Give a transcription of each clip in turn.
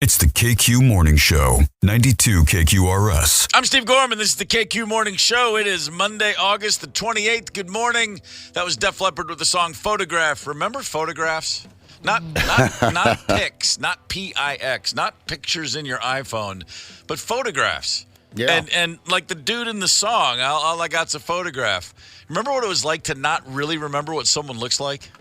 It's the KQ Morning Show, 92 KQRS. I'm Steve Gorman. This is the KQ Morning Show. It is Monday, August the 28th. Good morning. That was Def Leppard with the song Photograph. Remember photographs? Not pics, not P-I-X, not pictures in your iPhone, but photographs. Yeah. And like the dude in the song, all I got's a photograph. Remember what it was like to not really remember what someone looks like?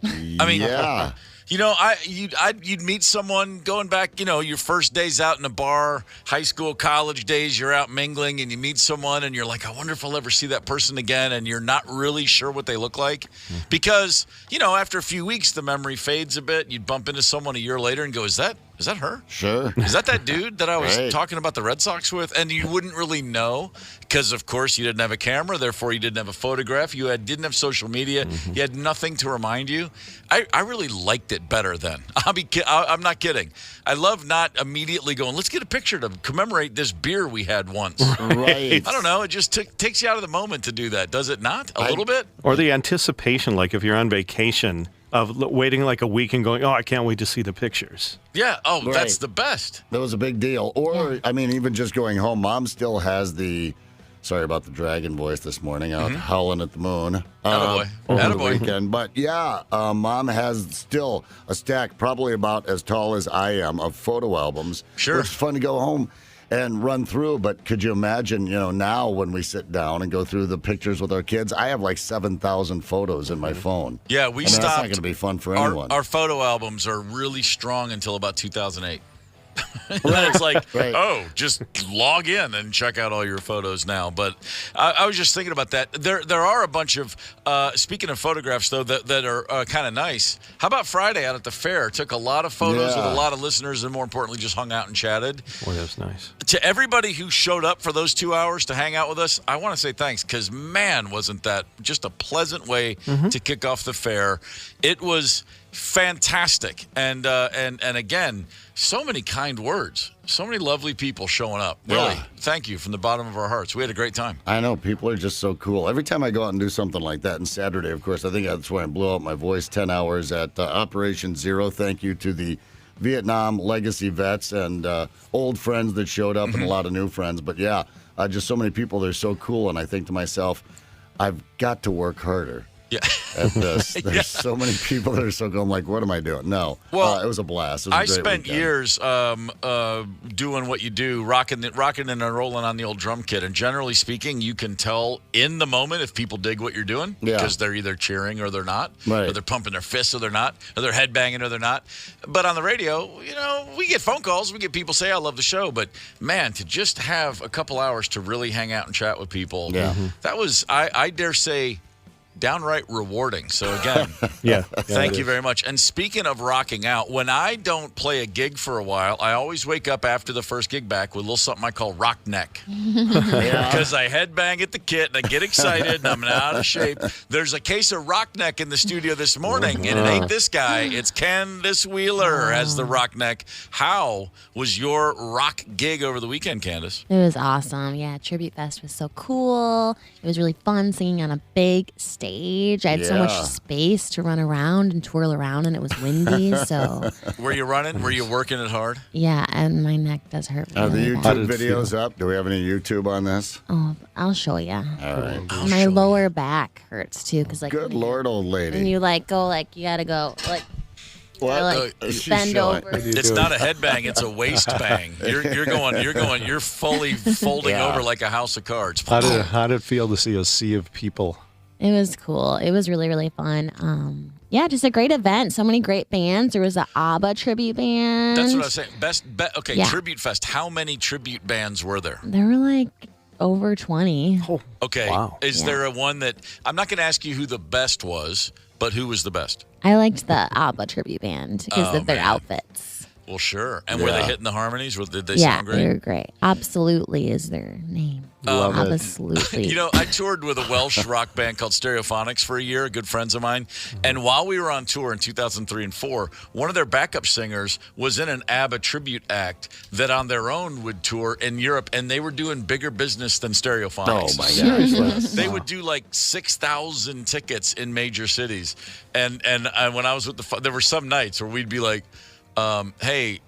I mean, yeah. You know, you'd meet someone going back, your first days out in a bar, high school, college days, you're out mingling and you meet someone and you're like, I wonder if I'll ever see that person again. And you're not really sure what they look like because, after a few weeks, the memory fades a bit. You'd bump into someone a year later and go, is that her? Sure. Is that dude that I was Right. talking about the Red Sox with? And you wouldn't really know because, of course, you didn't have a camera. Therefore, you didn't have a photograph. You didn't have social media. You had nothing to remind you. I really liked it better then. I'm not kidding. I love not immediately going, let's get a picture to commemorate this beer we had once. Right. I don't know. It just takes you out of the moment to do that. Does it not? A little bit? Or the anticipation, like if you're on vacation, of waiting like a week and going, I can't wait to see the pictures. Yeah. Oh, Right. That's the best. That was a big deal. Or, even just going home, Mom still has sorry about the dragon voice this morning, out howling at the moon. Attaboy. Over the Attaboy. weekend. But yeah, Mom has still a stack probably about as tall as I am of photo albums. Sure. Which is fun to go home and run through. But could you imagine, now when we sit down and go through the pictures with our kids, I have like 7,000 photos in my phone. Yeah, we That's stopped. not going to be fun for anyone. Our photo albums are really strong until about 2008. Then it's like, Right. just log in and check out all your photos now. But I was just thinking about that. There are a bunch of, speaking of photographs, though, that are kind of nice. How about Friday out at the fair? Took a lot of photos with a lot of listeners and, more importantly, just hung out and chatted. Boy, that's nice. To everybody who showed up for those 2 hours to hang out with us, I want to say thanks because, man, wasn't that just a pleasant way to kick off the fair. It was fantastic. And again, so many kind words, so many lovely people showing up. Really, Yeah. thank you from the bottom of our hearts. We had a great time. I know, people are just so cool. Every time I go out and do something like that, and Saturday, of course, I think that's why I blew out my voice 10 hours at Operation Zero. Thank you to the Vietnam legacy vets and old friends that showed up and a lot of new friends. But yeah, just so many people, they're so cool. And I think to myself, I've got to work harder. Yeah. At this. There's so many people that are so cool. I'm like, what am I doing? No. Well, it was a blast. It was a I great spent weekend. years doing what you do, rocking and rolling on the old drum kit. And generally speaking, you can tell in the moment if people dig what you're doing Yeah. because they're either cheering or they're not, Right. or they're pumping their fists or they're not, or they're headbanging or they're not. But on the radio, we get phone calls. We get people say, I love the show. But, man, to just have a couple hours to really hang out and chat with people, that was, I dare say, downright rewarding. So again, thank you very much. And speaking of rocking out, when I don't play a gig for a while, I always wake up after the first gig back with a little something I call rock neck. Because I headbang at the kit and I get excited and I'm out of shape. There's a case of rock neck in the studio this morning, and it ain't this guy. It's Candace Wheeler has the rock neck. How was your rock gig over the weekend, Candace? It was awesome. Yeah, Tribute Fest was so cool. It was really fun singing on a big stage. I had so much Yeah. space to run around and twirl around, and it was windy. So, Were you running? Were you working it hard? yeah, and my neck does hurt. Are the Really YouTube bad. videos up? Do we have any YouTube on this? Oh, I'll show you. All right. My lower back hurts too, because Good Lord, old lady. when you go you gotta go What? She's bend showing. over. It's not a headbang; it's a waist bang. You're fully folding Yeah. over like a house of cards. How did it feel to see a sea of people? It was cool. It was really, really fun. Yeah, just a great event. So many great bands. There was an ABBA tribute band. That's what I was saying. Okay, Yeah. Tribute Fest. How many tribute bands were there? There were like over 20. Okay. Wow. Is there a one that I'm not going to ask you who the best was, but who was the best? I liked the ABBA tribute band because of their outfits. Well, sure. And were they hitting the harmonies? Did they Yeah, sound great? they were great. Absolutely is their name. Love it. Absolutely. I toured with a Welsh rock band called Stereophonics for a year, good friends of mine. And while we were on tour in 2003 and 4, one of their backup singers was in an ABBA tribute act that on their own would tour in Europe, and they were doing bigger business than Stereophonics. Oh, my gosh. They would do like 6,000 tickets in major cities. And when I was with there were some nights where we'd be like, hey,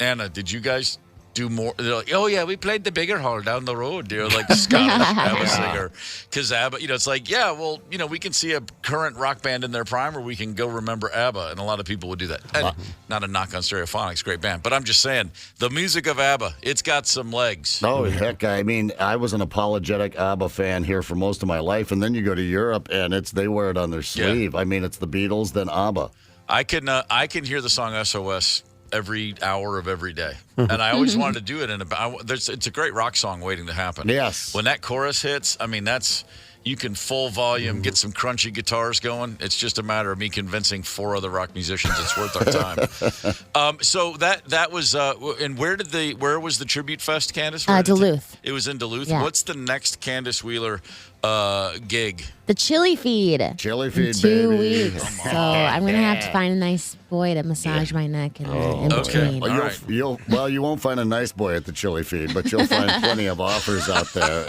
Anna, did you guys do more? They're like, oh, yeah, we played the bigger hall down the road. They're like Scottish ABBA singer. Because ABBA, it's like, yeah, well, we can see a current rock band in their prime, or we can go remember ABBA. And a lot of people would do that. And not a knock on Stereophonics, great band. But I'm just saying, the music of ABBA, it's got some legs. Oh, heck. I mean, I was an apologetic ABBA fan here for most of my life. And then you go to Europe, and they wear it on their sleeve. Yeah. I mean, it's the Beatles, then ABBA. I can hear the song SOS every hour of every day. And I always wanted to do it it's a great rock song waiting to happen. Yes. When that chorus hits, I mean, you can full volume, get some crunchy guitars going. It's just a matter of me convincing 4 other rock musicians it's worth our time. So that was, and where was the Tribute Fest, Candace? Duluth. It was in Duluth. Yeah. What's the next Candace Wheeler gig? The Chili Feed. Chili Feed, in 2 baby. weeks. So I'm going to have to find a nice boy to massage my neck in between. Well, you won't find a nice boy at the Chili Feed, but you'll find plenty of offers out there.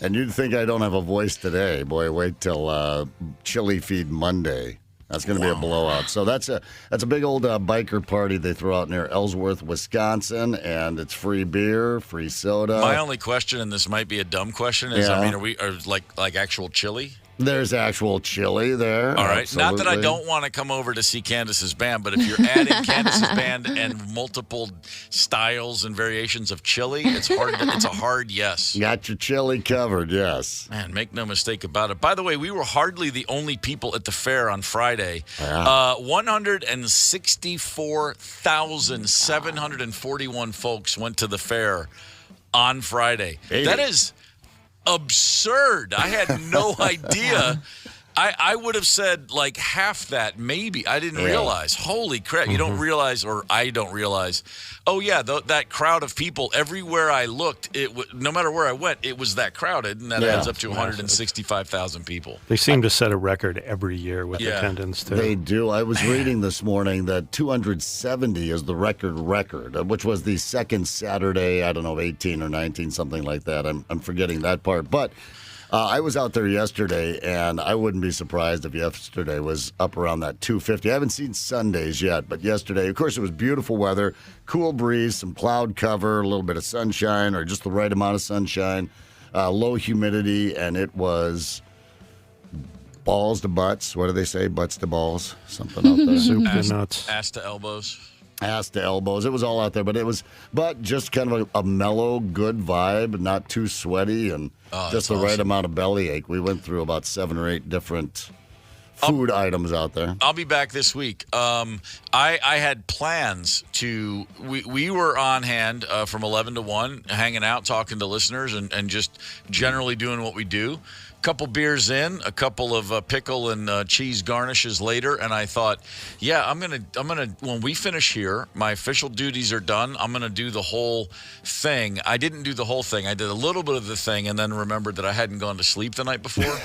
And you'd think I don't have a voice today. Boy, wait till Chili Feed Monday. That's going to be a blowout. So that's a big old biker party they throw out near Ellsworth, Wisconsin, and it's free beer, free soda. My only question, and this might be a dumb question, is are like actual chili? There's actual chili there. All right. Absolutely. Not that I don't want to come over to see Candace's band, but if you're adding Candace's band and multiple styles and variations of chili, it's a hard yes. Got your chili covered, yes. Man, make no mistake about it. By the way, we were hardly the only people at the fair on Friday. Yeah. 164,741 folks went to the fair on Friday. Hey. That is absurd. I had no idea. I would have said like half that, maybe. I didn't realize. Holy crap. You don't realize, or I don't realize. Oh, yeah, that crowd of people, everywhere I looked, no matter where I went, it was that crowded, and that adds up to 165,000 people. They seem to set a record every year with attendance, too. They do. I was reading this morning that 270 is the record, which was the second Saturday, I don't know, 18 or 19, something like that. I'm forgetting that part. But I was out there yesterday, and I wouldn't be surprised if yesterday was up around that 250. I haven't seen Sundays yet, but yesterday, of course, it was beautiful weather, cool breeze, some cloud cover, a little bit of sunshine, or just the right amount of sunshine, low humidity, and it was balls to butts. What do they say? Butts to balls? Something out there. Soup to nuts. Ass to elbows. Ass to elbows. It was all out there, but just kind of a mellow, good vibe, not too sweaty, and just the right amount of bellyache. We went through about 7 or 8 different food items out there. I'll be back this week. I had plans to. We were on hand from 11 to 1, hanging out, talking to listeners, and just generally doing what we do. Couple beers in, a couple of pickle and cheese garnishes later, and I thought, I'm gonna when we finish here, my official duties are done. I'm gonna do the whole thing. I didn't do the whole thing. I did a little bit of the thing, and then remembered that I hadn't gone to sleep the night before,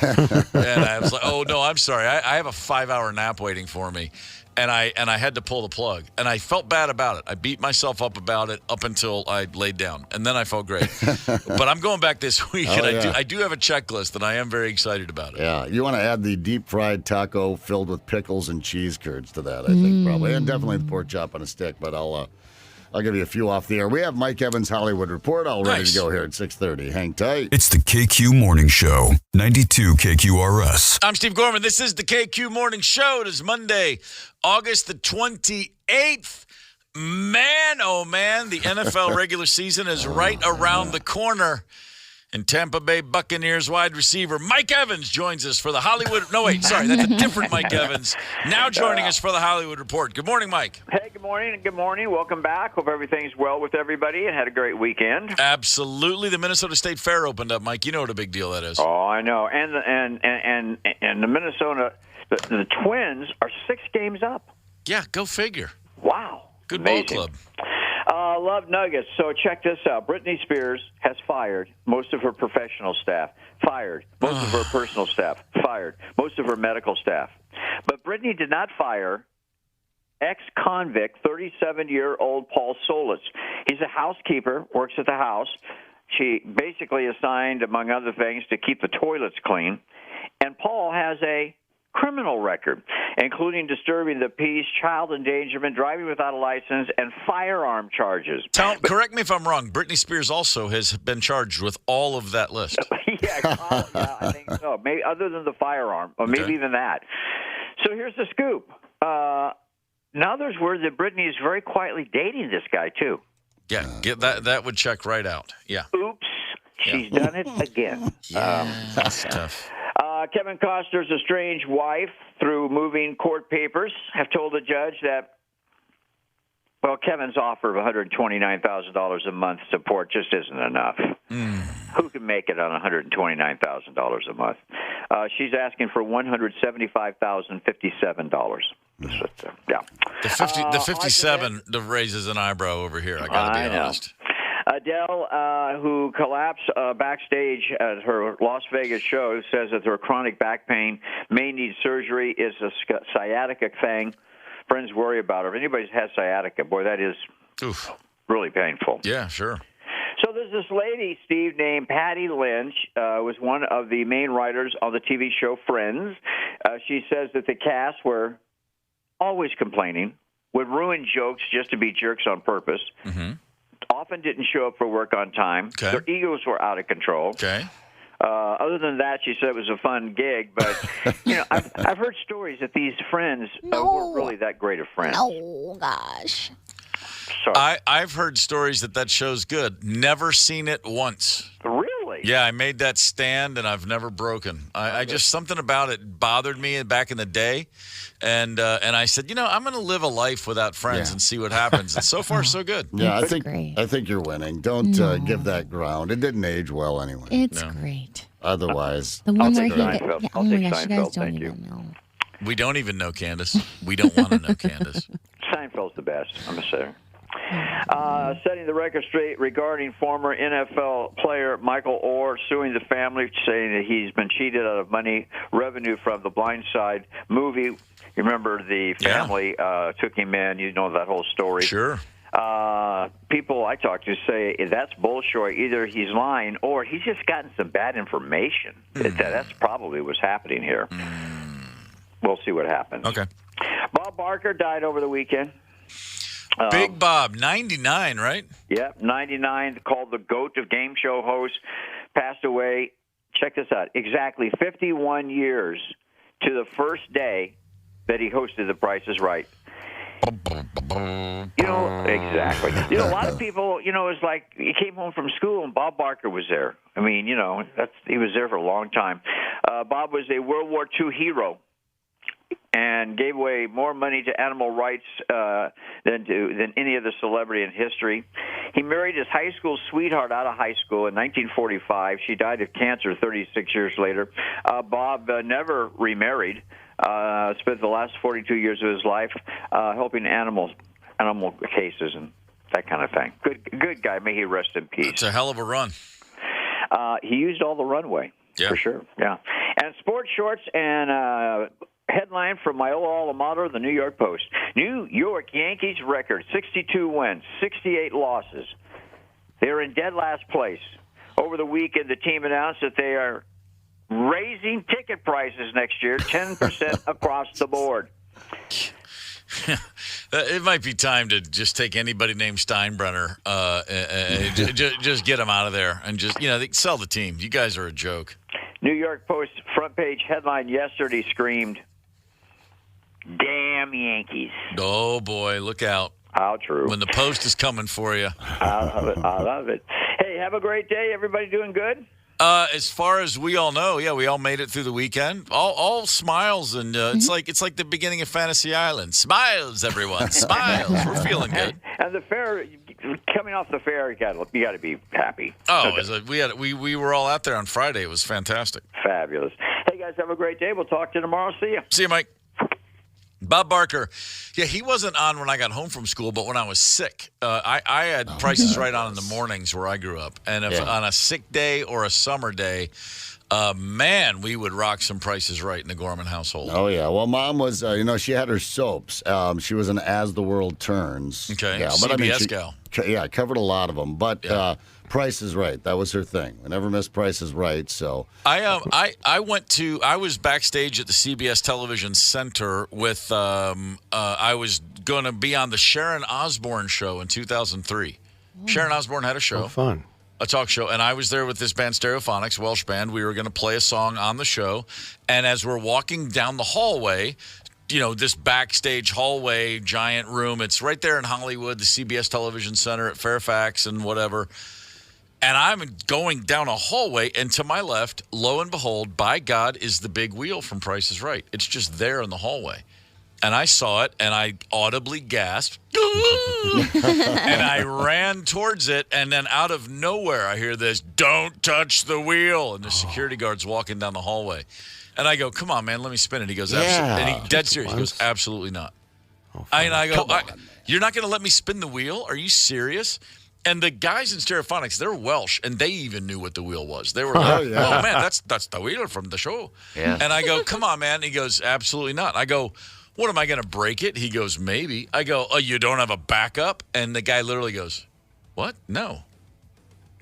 and I was like, oh no, I'm sorry. I have a 5-hour nap waiting for me. And I had to pull the plug, and I felt bad about it. I beat myself up about it up until I laid down, and then I felt great. But I'm going back this week, and I do have a checklist, and I am very excited about it. Yeah, you want to add the deep fried taco filled with pickles and cheese curds to that, I think probably, and definitely the pork chop on a stick. But I'll give you a few off the air. We have Mike Evans' Hollywood Report all ready to go here at 6:30. Hang tight. It's the KQ Morning Show, 92 KQRS. I'm Steve Gorman. This is the KQ Morning Show. It is Monday, August the 28th. Man, oh man, the NFL regular season is right around the corner. And Tampa Bay Buccaneers wide receiver Mike Evans joins us for the Hollywood. No, wait, sorry, that's a different Mike Evans. Now joining us for the Hollywood Report. Good morning, Mike. Hey, good morning and good morning. Welcome back. Hope everything's well with everybody and had a great weekend. Absolutely. The Minnesota State Fair opened up, Mike. You know what a big deal that is. Oh, I know. And the Minnesota, the Twins are 6 games up. Yeah, go figure. Wow. Good Amazing. ball club. Love Nuggets. So check this out. Britney Spears has fired most of her professional staff. Fired most of her personal staff. Fired most of her medical staff. But Britney did not fire ex-convict, 37-year-old Paul Solis. He's a housekeeper, works at the house. She basically assigned, among other things, to keep the toilets clean. And Paul has a criminal record, including disturbing the peace, child endangerment, driving without a license, and firearm charges. Correct me if I'm wrong. Britney Spears also has been charged with all of that list. yeah, I think so. Maybe other than the firearm, or maybe even that. So here's the scoop. Now there's word that Britney is very quietly dating this guy too. Yeah, get that. That would check right out. Yeah. Oops, she's done it again. That's tough. Kevin Costner's estranged wife, through moving court papers, have told the judge that, well, Kevin's offer of $129,000 a month support just isn't enough. Who can make it on $129,000 a month? She's asking for $175,057. Yeah. The 57 raises an eyebrow over here. I got to be honest. Adele, who collapsed backstage at her Las Vegas show, says that her chronic back pain may need surgery. Is a sciatica thing. Friends worry about her. If anybody's had sciatica, boy, that is really painful. Yeah, sure. So there's this lady, Steve, named Patty Lynch, was one of the main writers on the TV show Friends. She says that the cast were always complaining, would ruin jokes just to be jerks on purpose. Mm-hmm. Often didn't show up for work on time. Okay. Their egos were out of control. Okay. Other than that, she said it was a fun gig. But, I've heard stories that these friends weren't really that great of friends. Oh, gosh. Sorry. I've heard stories that show's good. Never seen it once. Really? Yeah, I made that stand, and I've never broken. I just, something about it bothered me back in the day. And I said, I'm going to live a life without friends and see what happens. And so far, so good. Yeah, I think you're winning. Don't give that ground. It didn't age well anyway. It's great. Otherwise, The one where he Seinfeld. oh my gosh, Seinfeld, you guys don't thank even know. We don't even know Candace. We don't want to know Candace. Seinfeld's the best, I'm going to say. Setting the record straight regarding former NFL player Michael Orr suing the family, saying that he's been cheated out of revenue from the Blind Side movie. You remember the family took him in. You know that whole story. Sure. People I talk to say that's bullshit. Either he's lying or he's just gotten some bad information. That's probably what's happening here. We'll see what happens. Okay. Bob Barker died over the weekend. Big Bob, 99, right? Yep, 99, called the GOAT of game show hosts, passed away. Check this out. Exactly 51 years to the first day that he hosted The Price is Right. Exactly. A lot of people, it's like he came home from school and Bob Barker was there. I mean, he was there for a long time. Bob was a World War II hero and gave away more money to animal rights than any other celebrity in history. He married his high school sweetheart out of high school in 1945. She died of cancer 36 years later. Bob never remarried. Spent the last 42 years of his life helping animal cases and that kind of thing. Good guy. May he rest in peace. It's a hell of a run. He used all the runway, for sure. Yeah. And sports shorts and headline from my old alma mater, the New York Post. New York Yankees record, 62 wins, 68 losses. They're in dead last place. Over the weekend, the team announced that they are raising ticket prices next year, 10% across the board. It might be time to just take anybody named Steinbrenner, just get him out of there, and just sell the team. You guys are a joke. New York Post front page headline yesterday screamed, "Damn Yankees!" Oh boy, look out! How true. When the Post is coming for you. I love it. Hey, have a great day. Everybody doing good? As far as we all know, we all made it through the weekend. All smiles, and it's like the beginning of Fantasy Island. Smiles, everyone, smiles. We're feeling good. And the fair, coming off the fair, you got to be happy. Oh, we were all out there on Friday. It was fantastic. Fabulous. Hey guys, have a great day. We'll talk to you tomorrow. See you. See you, Mike. Bob Barker, he wasn't on when I got home from school, but when I was sick, I had Prices Right on in the mornings where I grew up. And if on a sick day or a summer day, Man, we would rock some Prices Right in the Gorman household. Oh, yeah. Well, Mom was, she had her soaps. She was an As the World Turns. Okay. Yeah, CBS gal. Covered a lot of them. But Price is Right. That was her thing. I never missed Price is Right. So I was backstage at the CBS Television Center with I was going to be on the Sharon Osbourne show in 2003. Sharon Osbourne had a show. Oh, fun. A talk show, and I was there with this band, Stereophonics, Welsh band. We were going to play a song on the show, and as we're walking down the hallway, this backstage hallway, giant room, it's right there in Hollywood, the CBS Television Center at Fairfax and whatever, and I'm going down a hallway, and to my left, lo and behold, by God, is the big wheel from Price is Right. It's just there in the hallway. And I saw it, and I audibly gasped, and I ran towards it, and then out of nowhere, I hear this, "Don't touch the wheel," and the security guard's walking down the hallway. And I go, "Come on, man, let me spin it." He goes, "Absolutely." And he dead serious. He goes, "Absolutely not." And I go, "You're not going to let me spin the wheel? Are you serious?" And the guys in Stereophonics, they're Welsh, and they even knew what the wheel was. They were like, "Oh, man, that's the wheel from the show." Yeah. And I go, "Come on, man." He goes, "Absolutely not." I go, "What, am I going to break it?" He goes, "Maybe." I go, "Oh, you don't have a backup?" And the guy literally goes, "What? No."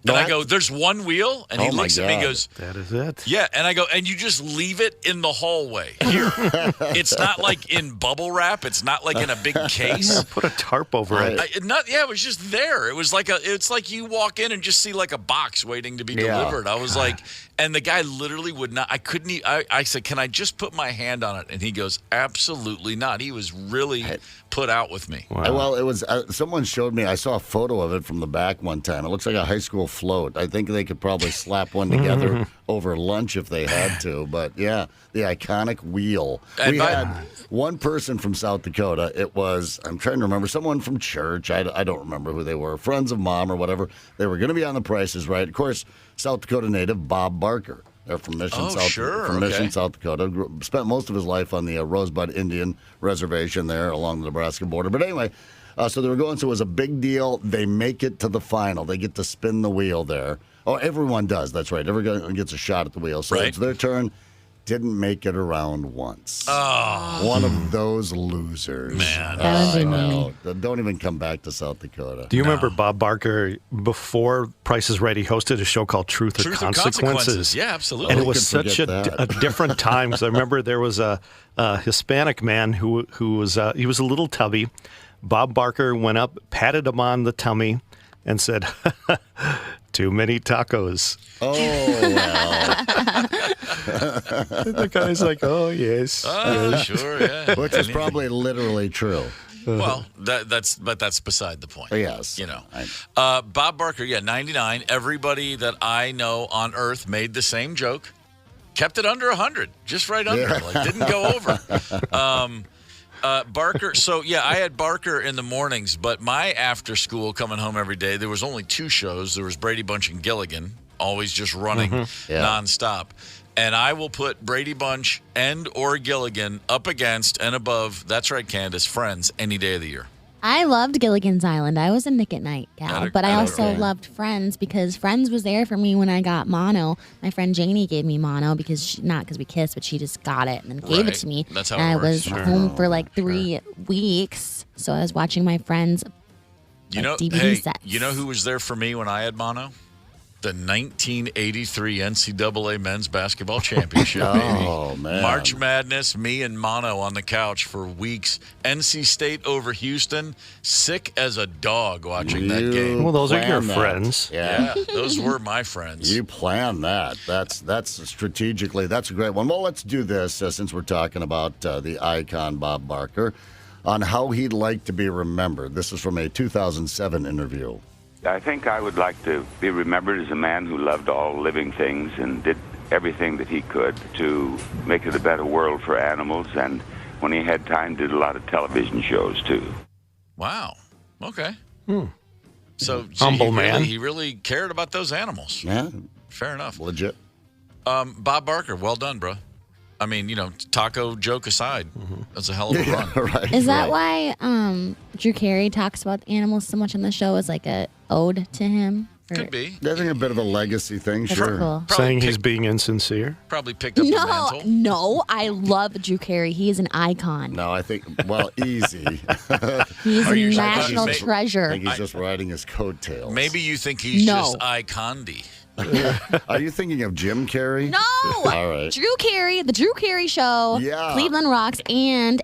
And I go, "There's one wheel?" And he looks at me and goes, "That is it." Yeah. And I go, "And you just leave it in the hallway here. It's not like in bubble wrap. It's not like in a big case." Put a tarp over it. It was just there. It was it's like you walk in and just see like a box waiting to be delivered. I was like, and the guy literally would not, I said, "Can I just put my hand on it?" And he goes, "Absolutely not." He was really put out with me. Wow. Well, it was, someone showed me, I saw a photo of it from the back one time. It looks like a high school float. I think they could probably slap one together over lunch if they had to. But yeah, the iconic wheel. We had one person from South Dakota. It was, I'm trying to remember, someone from church. I don't remember who they were. Friends of Mom or whatever. They were going to be on The Price is Right. Of course, South Dakota native Bob Barker. They're from Mission, Mission, South Dakota. Spent most of his life on the Rosebud Indian Reservation there along the Nebraska border. But anyway, so they were going, so it was a big deal. They make it to the final. They get to spin the wheel there. Oh, everyone does. That's right. Everyone gets a shot at the wheel. So it's their turn. Didn't make it around once. Oh. One of those losers. Man. That would be me. Don't even come back to South Dakota. Do you remember Bob Barker, before Price is Right, he hosted a show called Truth or Consequences? Yeah, absolutely. And it was such a different time. Because I remember there was a Hispanic man who was, he was a little tubby. Bob Barker went up, patted him on the tummy, and said, "Too many tacos." Oh, well. The guy's like, "Oh, yes. Yes. Sure, yeah. Which is probably literally true. Well, that's beside the point. Yes. Bob Barker, 99. Everybody that I know on Earth made the same joke. Kept it under 100, just right under. Like, didn't go over. Barker, I had Barker in the mornings, but my after school coming home every day, there was only two shows. There was Brady Bunch and Gilligan, always just running nonstop. And I will put Brady Bunch and or Gilligan up against and above, that's right, Candace, Friends, any day of the year. I loved Gilligan's Island. I was a Nick at Night gal, but I also loved Friends because Friends was there for me when I got mono. My friend Janie gave me mono not because we kissed, but she just got it and then gave it to me. That's how and it works. I was home for like 3 weeks, so I was watching my friends' DVD sets. You know who was there for me when I had mono? The 1983 NCAA Men's Basketball Championship, baby. Oh, man. March Madness, me and Mono on the couch for weeks. NC State over Houston, sick as a dog watching that game. Well, those are your Plan that. friends. Yeah, those were my friends. You plan that. That's strategically, that's a great one. Well, let's do this since we're talking about the icon Bob Barker on how he'd like to be remembered. This is from a 2007 interview. I think I would like to be remembered as a man who loved all living things and did everything that he could to make it a better world for animals. And when he had time, did a lot of television shows, too. Wow. Okay. So Humble man. He really cared about those animals. Yeah. Fair enough. Legit. Bob Barker, well done, bro. I mean, taco joke aside, that's a hell of a run. Right. Is that why Drew Carey talks about animals so much on the show as like a ode to him? Could be. I think a bit of a legacy thing, That's sure. cool. Saying he's being insincere. Probably picked up the mantle. No, I love Drew Carey. He is an icon. No, I think, well, easy. He's Are you a sure? national Maybe- I treasure. think he's just riding his coattails. Maybe you think he's No. just eye-candy. Are you thinking of Jim Carrey? No, All right. Drew Carey, the Drew Carey Show, Yeah. Cleveland Rocks, and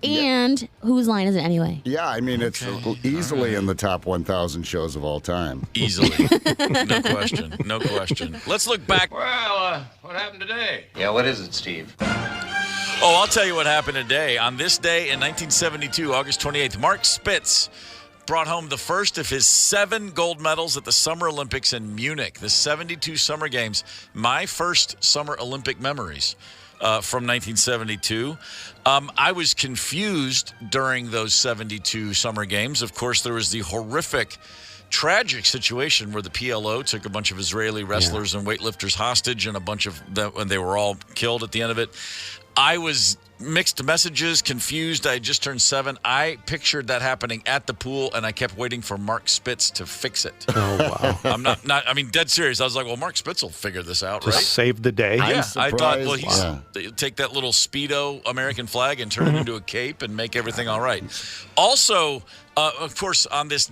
whose line is it anyway? Yeah, I mean, it's easily in the top 1,000 shows of all time. Easily. No question. No question. Let's look back. Well, what happened today? Yeah, what is it, Steve? Oh, I'll tell you what happened today. On this day in 1972, August 28th, Mark Spitz brought home the first of his 7 gold medals at the Summer Olympics in Munich, the 72 Summer Games. My first Summer Olympic memories from 1972. I was confused during those 72 Summer Games. Of course, there was the horrific, tragic situation where the PLO took a bunch of Israeli wrestlers and weightlifters hostage, and a bunch of them, and they were all killed at the end of it. I was mixed messages, confused. I had just turned 7. I pictured that happening at the pool, and I kept waiting for Mark Spitz to fix it. Oh, wow. I'm not. I mean, dead serious. I was like, well, Mark Spitz will figure this out, Just right? save the day. I'm Yeah, I thought, well, surprised. he's take that little Speedo American flag and turn it into a cape and make everything all right. Also, of course, on this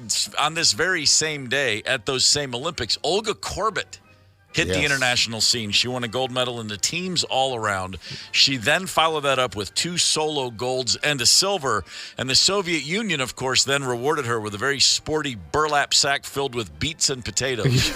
very same day at those same Olympics, Olga Korbut hit the Yes. international scene. She won a gold medal in the teams all around. She then followed that up with 2 solo golds and a silver. And the Soviet Union, of course, then rewarded her with a very sporty burlap sack filled with beets and potatoes.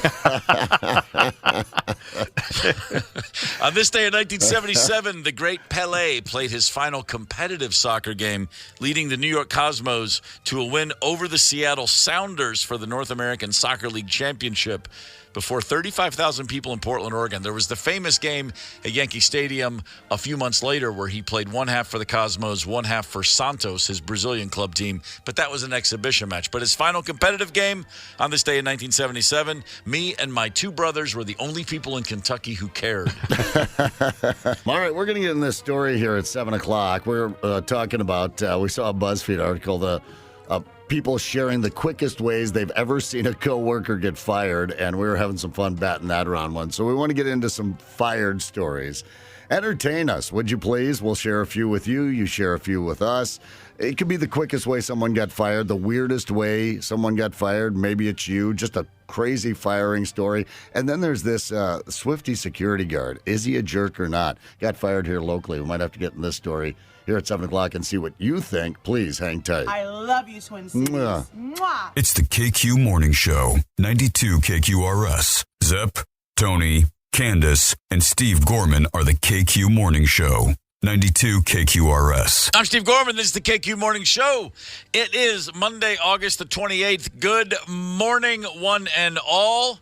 On this day in 1977, the great Pelé played his final competitive soccer game, leading the New York Cosmos to a win over the Seattle Sounders for the North American Soccer League Championship before 35,000 people in Portland, Oregon. There was the famous game at Yankee Stadium a few months later where he played one half for the Cosmos, one half for Santos, his Brazilian club team, but that was an exhibition match. But his final competitive game on this day in 1977, me and my 2 brothers were the only people in Kentucky who cared. All right, we're going to get in this story here at 7 o'clock. We're talking about, we saw a BuzzFeed article, the people sharing the quickest ways they've ever seen a coworker get fired, and we were having some fun batting that around one. So we want to get into some fired stories. Entertain us, would you please? We'll share a few with you. You share a few with us. It could be the quickest way someone got fired, the weirdest way someone got fired. Maybe it's you, just a crazy firing story. And then there's this Swiftie security guard. Is he a jerk or not? Got fired here locally. We might have to get in this story here at 7 o'clock and see what you think. Please hang tight. I love you, Twin Cities. Mwah. Mwah. It's the KQ Morning Show, 92 KQRS. Zep, Tony, Candace, and Steve Gorman are the KQ Morning Show, 92 KQRS. I'm Steve Gorman. This is the KQ Morning Show. It is Monday, August the 28th. Good morning, one and all.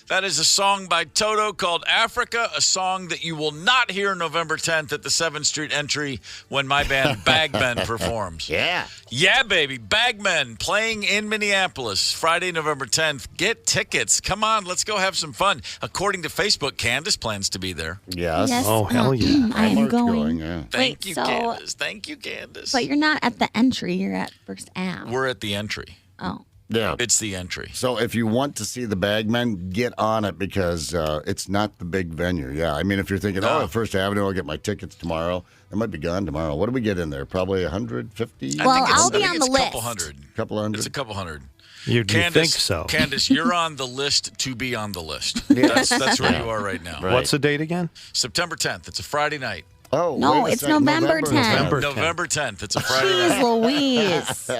That is a song by Toto called Africa, a song that you will not hear November 10th at the 7th Street entry when my band Bagmen performs. Yeah. Yeah, baby. Bagmen playing in Minneapolis Friday, November 10th. Get tickets. Come on, let's go have some fun. According to Facebook, Candace plans to be there. Yes. Yes, Oh, hell yeah. I am Mark's going. yeah. Thank Wait, you, so- Candace. Thank you, Candace. But you're not at the entry. You're at First Ave. We're at the entry. Oh. Yeah. It's the entry. So if you want to see the Bagmen, get on it because it's not the big venue. Yeah, I mean, if you're thinking, No. at First Avenue, I'll get my tickets tomorrow. They might be gone tomorrow. What do we get in there? Probably 150? I Well, think it's- I'll be I think on it's the a couple list. hundred. Couple hundred? It's a couple hundred. You think so? Candace, you're on the list to be on the list. That's where you are right now. Right. What's the date again? September 10th. It's a Friday night. Oh, No, wait a it's second. November 10th. November 10th. It's a Friday night. Jeez Louise.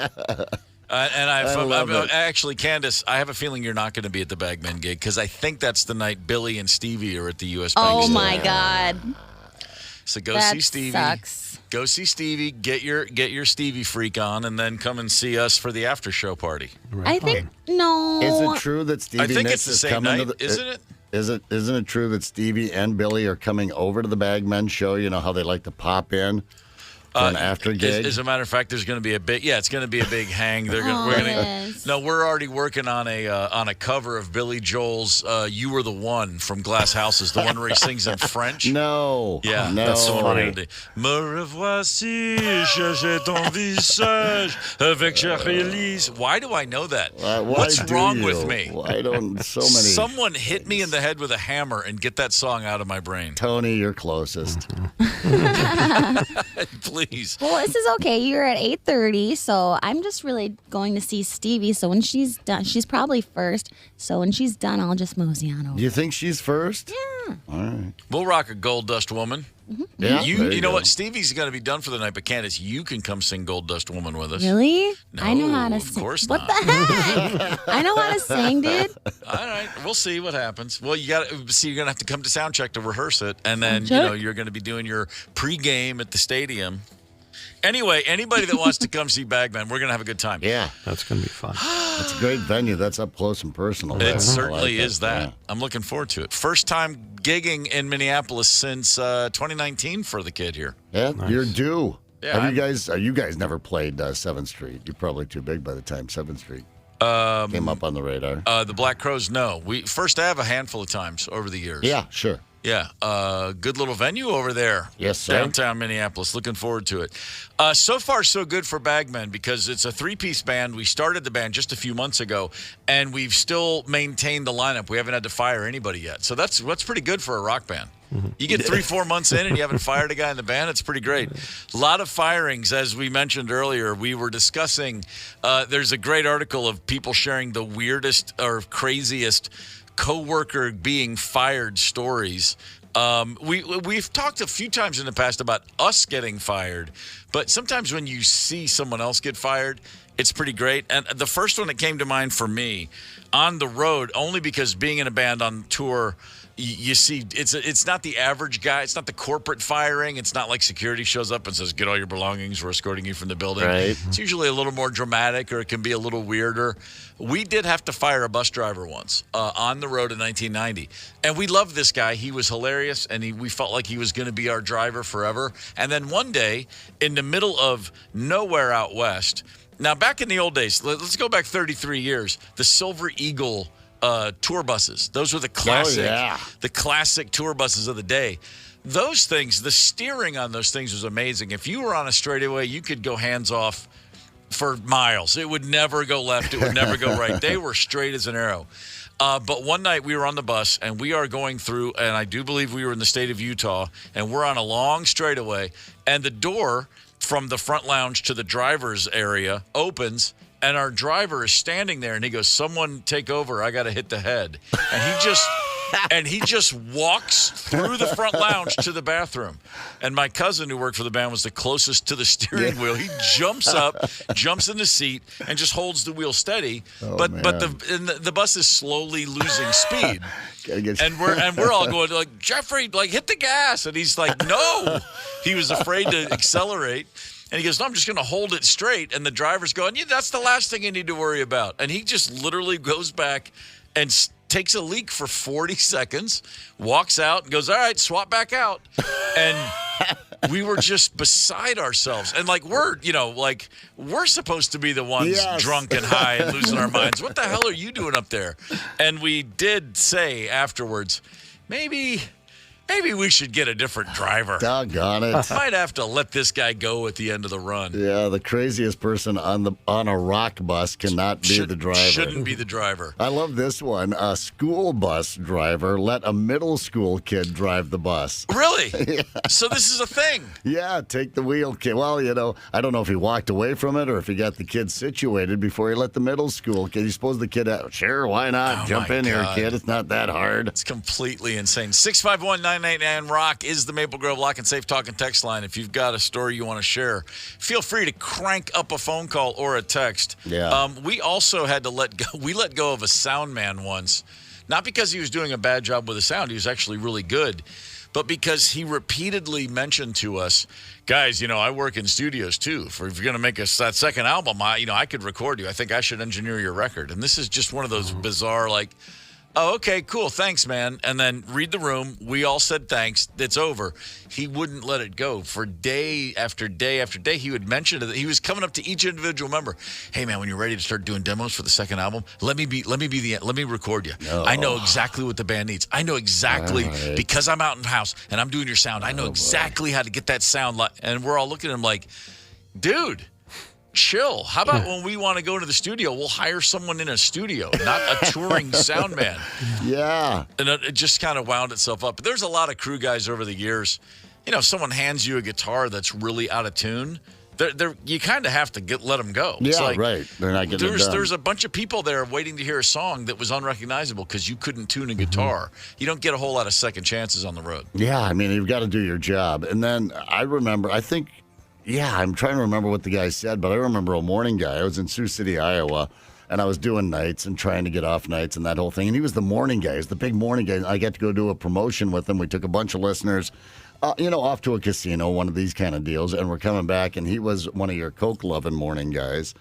And I love it. actually, Candace, I have a feeling you're not going to be at the Bagmen gig because I think that's the night Billy and Stevie are at the U.S. Bank Oh Stadium. my God. So go That see Stevie. sucks. Go see Stevie. Get your Stevie freak on, and then come and see us for the after show party. I think no. Is it true that Stevie I think Nicks it's the is same coming night, to the... isn't it? Isn't it true that Stevie and Billy are coming over to the Bagmen show? You know how they like to pop in? For an after gig? As a matter of fact, there's going to be a big, it's going to be a big hang. We're already working on a cover of Billy Joel's "You Were the One" from Glass Houses, the one where he sings in French. No. Yeah, no. that's the one we're going to do. Me revoici, chercher ton visage avec Charlie. Why do I know that? What's wrong with me? Why don't so many? Someone hit me in the head with a hammer and get that song out of my brain. Tony, you're closest. Please. Well, this is okay. You're at 8:30, so I'm just really going to see Stevie. So when she's done, she's probably first. So when she's done, I'll just mosey on over. Do you think she's first? Yeah. All right. We'll rock a Gold Dust Woman. Yeah. You know what? Stevie's going to be done for the night, but Candace, you can come sing Gold Dust Woman with us. Really? No, I know how to sing. Of course what not. The heck? I know how to sing, dude. All right, we'll see what happens. Well, you're going to have to come to sound check to rehearse it, and then you're going to be doing your pregame at the stadium. Anyway, anybody that wants to come see Bagman, we're going to have a good time. Yeah. That's going to be fun. It's a great venue. That's up close and personal. It certainly is that. Yeah. I'm looking forward to it. First time gigging in Minneapolis since 2019 for the kid here. Yeah, Nice. You're due. Yeah, Have you guys never played 7th Street? You're probably too big by the time 7th Street came up on the radar. The Black Crows, no. We first have a handful of times over the years. Yeah, sure. Yeah, good little venue over there. Yes, sir. Downtown Minneapolis. Looking forward to it. So far, so good for Bagmen because it's a 3-piece band. We started the band just a few months ago, and we've still maintained the lineup. We haven't had to fire anybody yet. So that's pretty good for a rock band. You get 3-4 months in and you haven't fired a guy in the band, it's pretty great. A lot of firings, as we mentioned earlier. We were discussing, there's a great article of people sharing the weirdest or craziest coworker being fired stories. We've talked a few times in the past about us getting fired, but sometimes when you see someone else get fired, it's pretty great. And the first one that came to mind for me, on the road, only because being in a band on tour, you see, it's not the average guy. It's not the corporate firing. It's not like security shows up and says, "Get all your belongings. We're escorting you from the building." Right. It's usually a little more dramatic, or it can be a little weirder. We did have to fire a bus driver once on the road in 1990, and we loved this guy. He was hilarious, and we felt like he was going to be our driver forever. And then one day, in the middle of nowhere out west. Now, back in the old days, let's go back 33 years. The Silver Eagle tour buses. Those were the classic tour buses of the day. Those things, the steering on those things was amazing. If you were on a straightaway, you could go hands off for miles. It would never go left. It would never go right. They were straight as an arrow. But one night we were on the bus, and we are going through, and I do believe we were in the state of Utah, and we're on a long straightaway, and the door from the front lounge to the driver's area opens, and our driver is standing there, and he goes, "Someone take over. I got to hit the head." And he just walks through the front lounge to the bathroom. And my cousin who worked for the band was the closest to the steering wheel. He jumps up, jumps in the seat, and just holds the wheel steady. But the bus is slowly losing speed. And we're all going like, "Jeffrey, like hit the gas." And he's like, "No." He was afraid to accelerate. And he goes, "No, I'm just going to hold it straight." And the driver's going, "Yeah, that's the last thing you need to worry about." And he just literally goes back and takes a leak for 40 seconds, walks out, and goes, "All right, swap back out." And we were just beside ourselves. And we're supposed to be the ones drunk and high and losing our minds. What the hell are you doing up there? And we did say afterwards, maybe we should get a different driver. Doggone it. Might have to let this guy go at the end of the run. Yeah, the craziest person on a rock bus cannot be the driver. Shouldn't be the driver. I love this one. A school bus driver let a middle school kid drive the bus. Really? Yeah. So this is a thing. Yeah, take the wheel, kid. Well, I don't know if he walked away from it or if he got the kid situated before he let the middle school kid. You suppose the kid, sure, why not? Jump in here, kid. It's not that hard. It's completely insane. 651-999 Rock is the Maple Grove Lock and Safe Talk and Text line. If you've got a story you want to share, feel free to crank up a phone call or a text. Yeah. We also had to let go of a sound man once, not because he was doing a bad job with the sound. He was actually really good, but because he repeatedly mentioned to us, "Guys, I work in studios too. If you're going to make us that second album, I could record you. I think I should engineer your record." And this is just one of those bizarre, Oh, okay, cool. Thanks, man. And then read the room. We all said thanks. It's over. He wouldn't let it go for day after day after day. He would mention that he was coming up to each individual member. Hey, man, when you're ready to start doing demos for the second album, let me record you. Oh. I know exactly what the band needs. I know exactly because I'm out in the house and I'm doing your sound. I know exactly how to get that sound. And we're all looking at him like, dude. Chill. How about when we want to go to the studio, we'll hire someone in a studio, not a touring sound man. Yeah. And it just kind of wound itself up. But there's a lot of crew guys over the years. You know, if someone hands you a guitar that's really out of tune, you kind of have to let them go. Yeah, it's like, right. They're not getting it done. There's a bunch of people there waiting to hear a song that was unrecognizable because you couldn't tune a guitar. You don't get a whole lot of second chances on the road. Yeah, I mean, you've got to do your job. And then I remember, I'm trying to remember what the guy said, but I remember a morning guy. I was in Sioux City, Iowa, and I was doing nights and trying to get off nights and that whole thing. And he was the morning guy. He was the big morning guy. I got to go do a promotion with him. We took a bunch of listeners, off to a casino, one of these kind of deals, and we're coming back. And he was one of your coke-loving morning guys.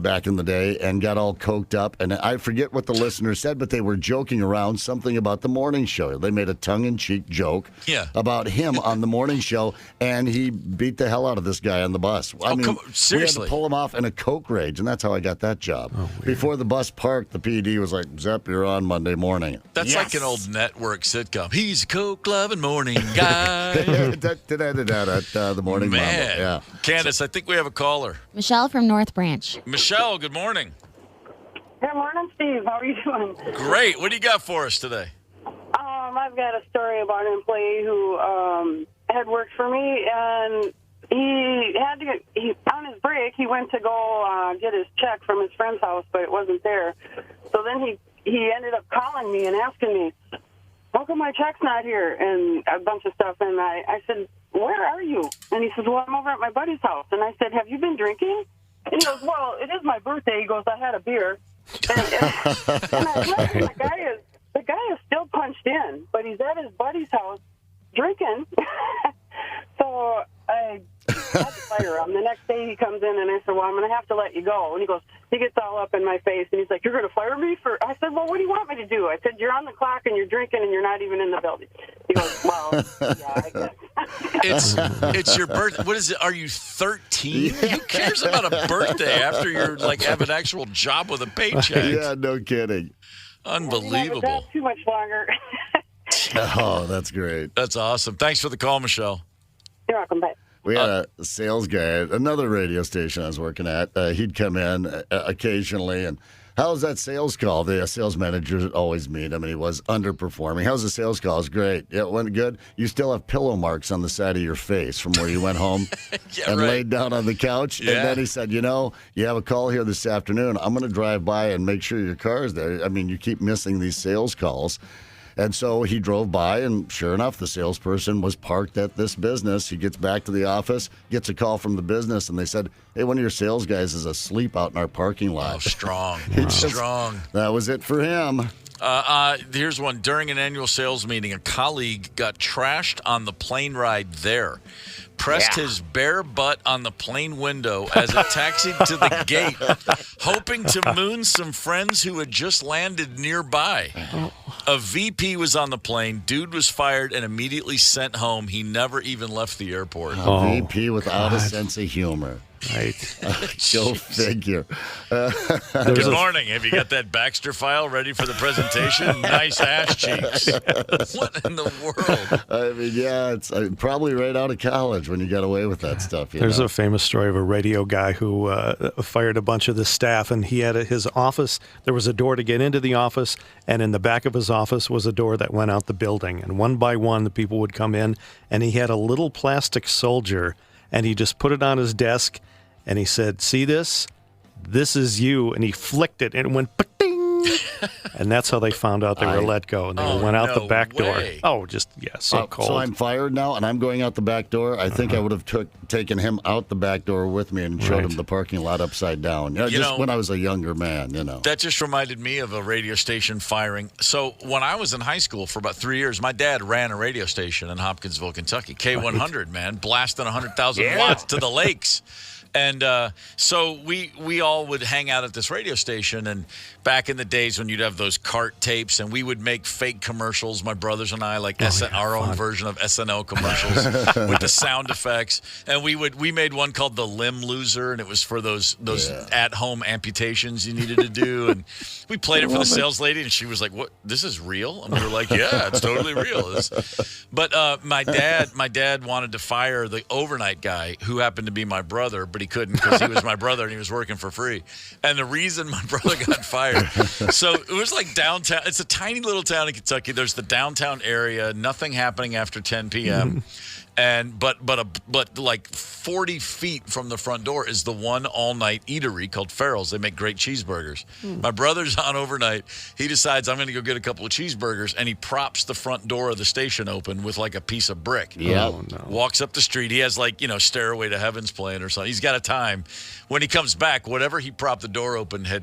Back in the day, and got all coked up. And I forget what the listener said, but they were joking around something about the morning show. They made a tongue-in-cheek joke about him on the morning show, and he beat the hell out of this guy on the bus. Seriously? We had to pull him off in a coke rage, and that's how I got that job. Before the bus parked, the PD was like, Zep, you're on Monday morning. That's like an old network sitcom. He's a coke-loving morning guy. The morning man. Mama. Yeah. Candace, I think we have a caller. Michelle from North Branch. Michelle, good morning. Good morning, Steve. How are you doing? Great. What do you got for us today? I've got a story about an employee who had worked for me, and on his break, he went to go get his check from his friend's house, but it wasn't there. So then he ended up calling me and asking me, how come my check's not here? And a bunch of stuff. And I said, where are you? And he says, well, I'm over at my buddy's house. And I said, have you been drinking? And he goes, well, it is my birthday. He goes, I had a beer. And I looked, and the guy is still punched in, but he's at his buddy's house drinking. So I had to fire him. The next day he comes in, and I said, well, I'm going to have to let you go. And he gets all up in my face, and he's like, you're going to fire me for? I said, well, what do you want me to do? I said, you're on the clock, and you're drinking, and you're not even in the building. He goes, well, yeah, I guess. It's your birthday. What is it? Are you 13? Who cares about a birthday after you're have an actual job with a paycheck? Yeah, no kidding. Unbelievable. I too much longer. Oh, that's great. That's awesome. Thanks for the call, Michelle. You're welcome. Bye. We had a sales guy at another radio station I was working at. He'd come in occasionally, and how's that sales call? The sales manager would always meet him, and he was underperforming. How's the sales call? It's great. Yeah, it went good. You still have pillow marks on the side of your face from where you went home laid down on the couch. Yeah. And then he said, you have a call here this afternoon. I'm going to drive by and make sure your car is there. I mean, you keep missing these sales calls. And so he drove by, and sure enough, the salesperson was parked at this business. He gets back to the office, gets a call from the business, and they said, hey, one of your sales guys is asleep out in our parking lot. Oh, strong. Strong. That was it for him. Here's one. During an annual sales meeting, a colleague got trashed on the plane ride there. Pressed his bare butt on the plane window as it taxied to the gate, hoping to moon some friends who had just landed nearby. A VP was on the plane. Dude was fired and immediately sent home. He never even left the airport. A VP without a sense of humor. Right. Go figure. Good morning. Have you got that Baxter file ready for the presentation? Nice ass cheeks. What in the world? I mean, yeah, it's probably right out of college when you got away with that stuff. There's a famous story of a radio guy who fired a bunch of the staff, and he had his office. There was a door to get into the office, and in the back of his office was a door that went out the building. And one by one, the people would come in, and he had a little plastic soldier, and he just put it on his desk. And he said, see this? This is you. And he flicked it, and it went pa-ding. And that's how they found out they were let go. And they went out the back door. Oh, so cold. So I'm fired now, and I'm going out the back door. I think I would have taken him out the back door with me and showed him the parking lot upside down. When I was a younger man, That just reminded me of a radio station firing. So when I was in high school for about 3 years, my dad ran a radio station in Hopkinsville, Kentucky. K100, man, blasting 100,000 watts to the lakes. And so we all would hang out at this radio station. And back in the days when you'd have those cart tapes, and we would make fake commercials, my brothers and I, like our own version of SNL commercials with the sound effects. And we made one called The Limb Loser, and it was for those at-home amputations you needed to do. And we played it for the sales lady, and she was like, "What? This is real?" And we were like, "Yeah, it's totally real." But my dad wanted to fire the overnight guy who happened to be my brother, but he couldn't because he was my brother and he was working for free. And the reason my brother got fired, so it was like downtown. It's a tiny little town in Kentucky. There's the downtown area, nothing happening after 10 p.m. And but like 40 feet from the front door is the one all-night eatery called Farrell's. They make great cheeseburgers. My brother's on overnight. He decides I'm going to go get a couple of cheeseburgers, and he props the front door of the station open with like a piece of brick. Yeah. Oh, no. Walks up the street. He has like, Stairway to Heaven's playing or something. He's got a time. When he comes back, whatever he propped the door open had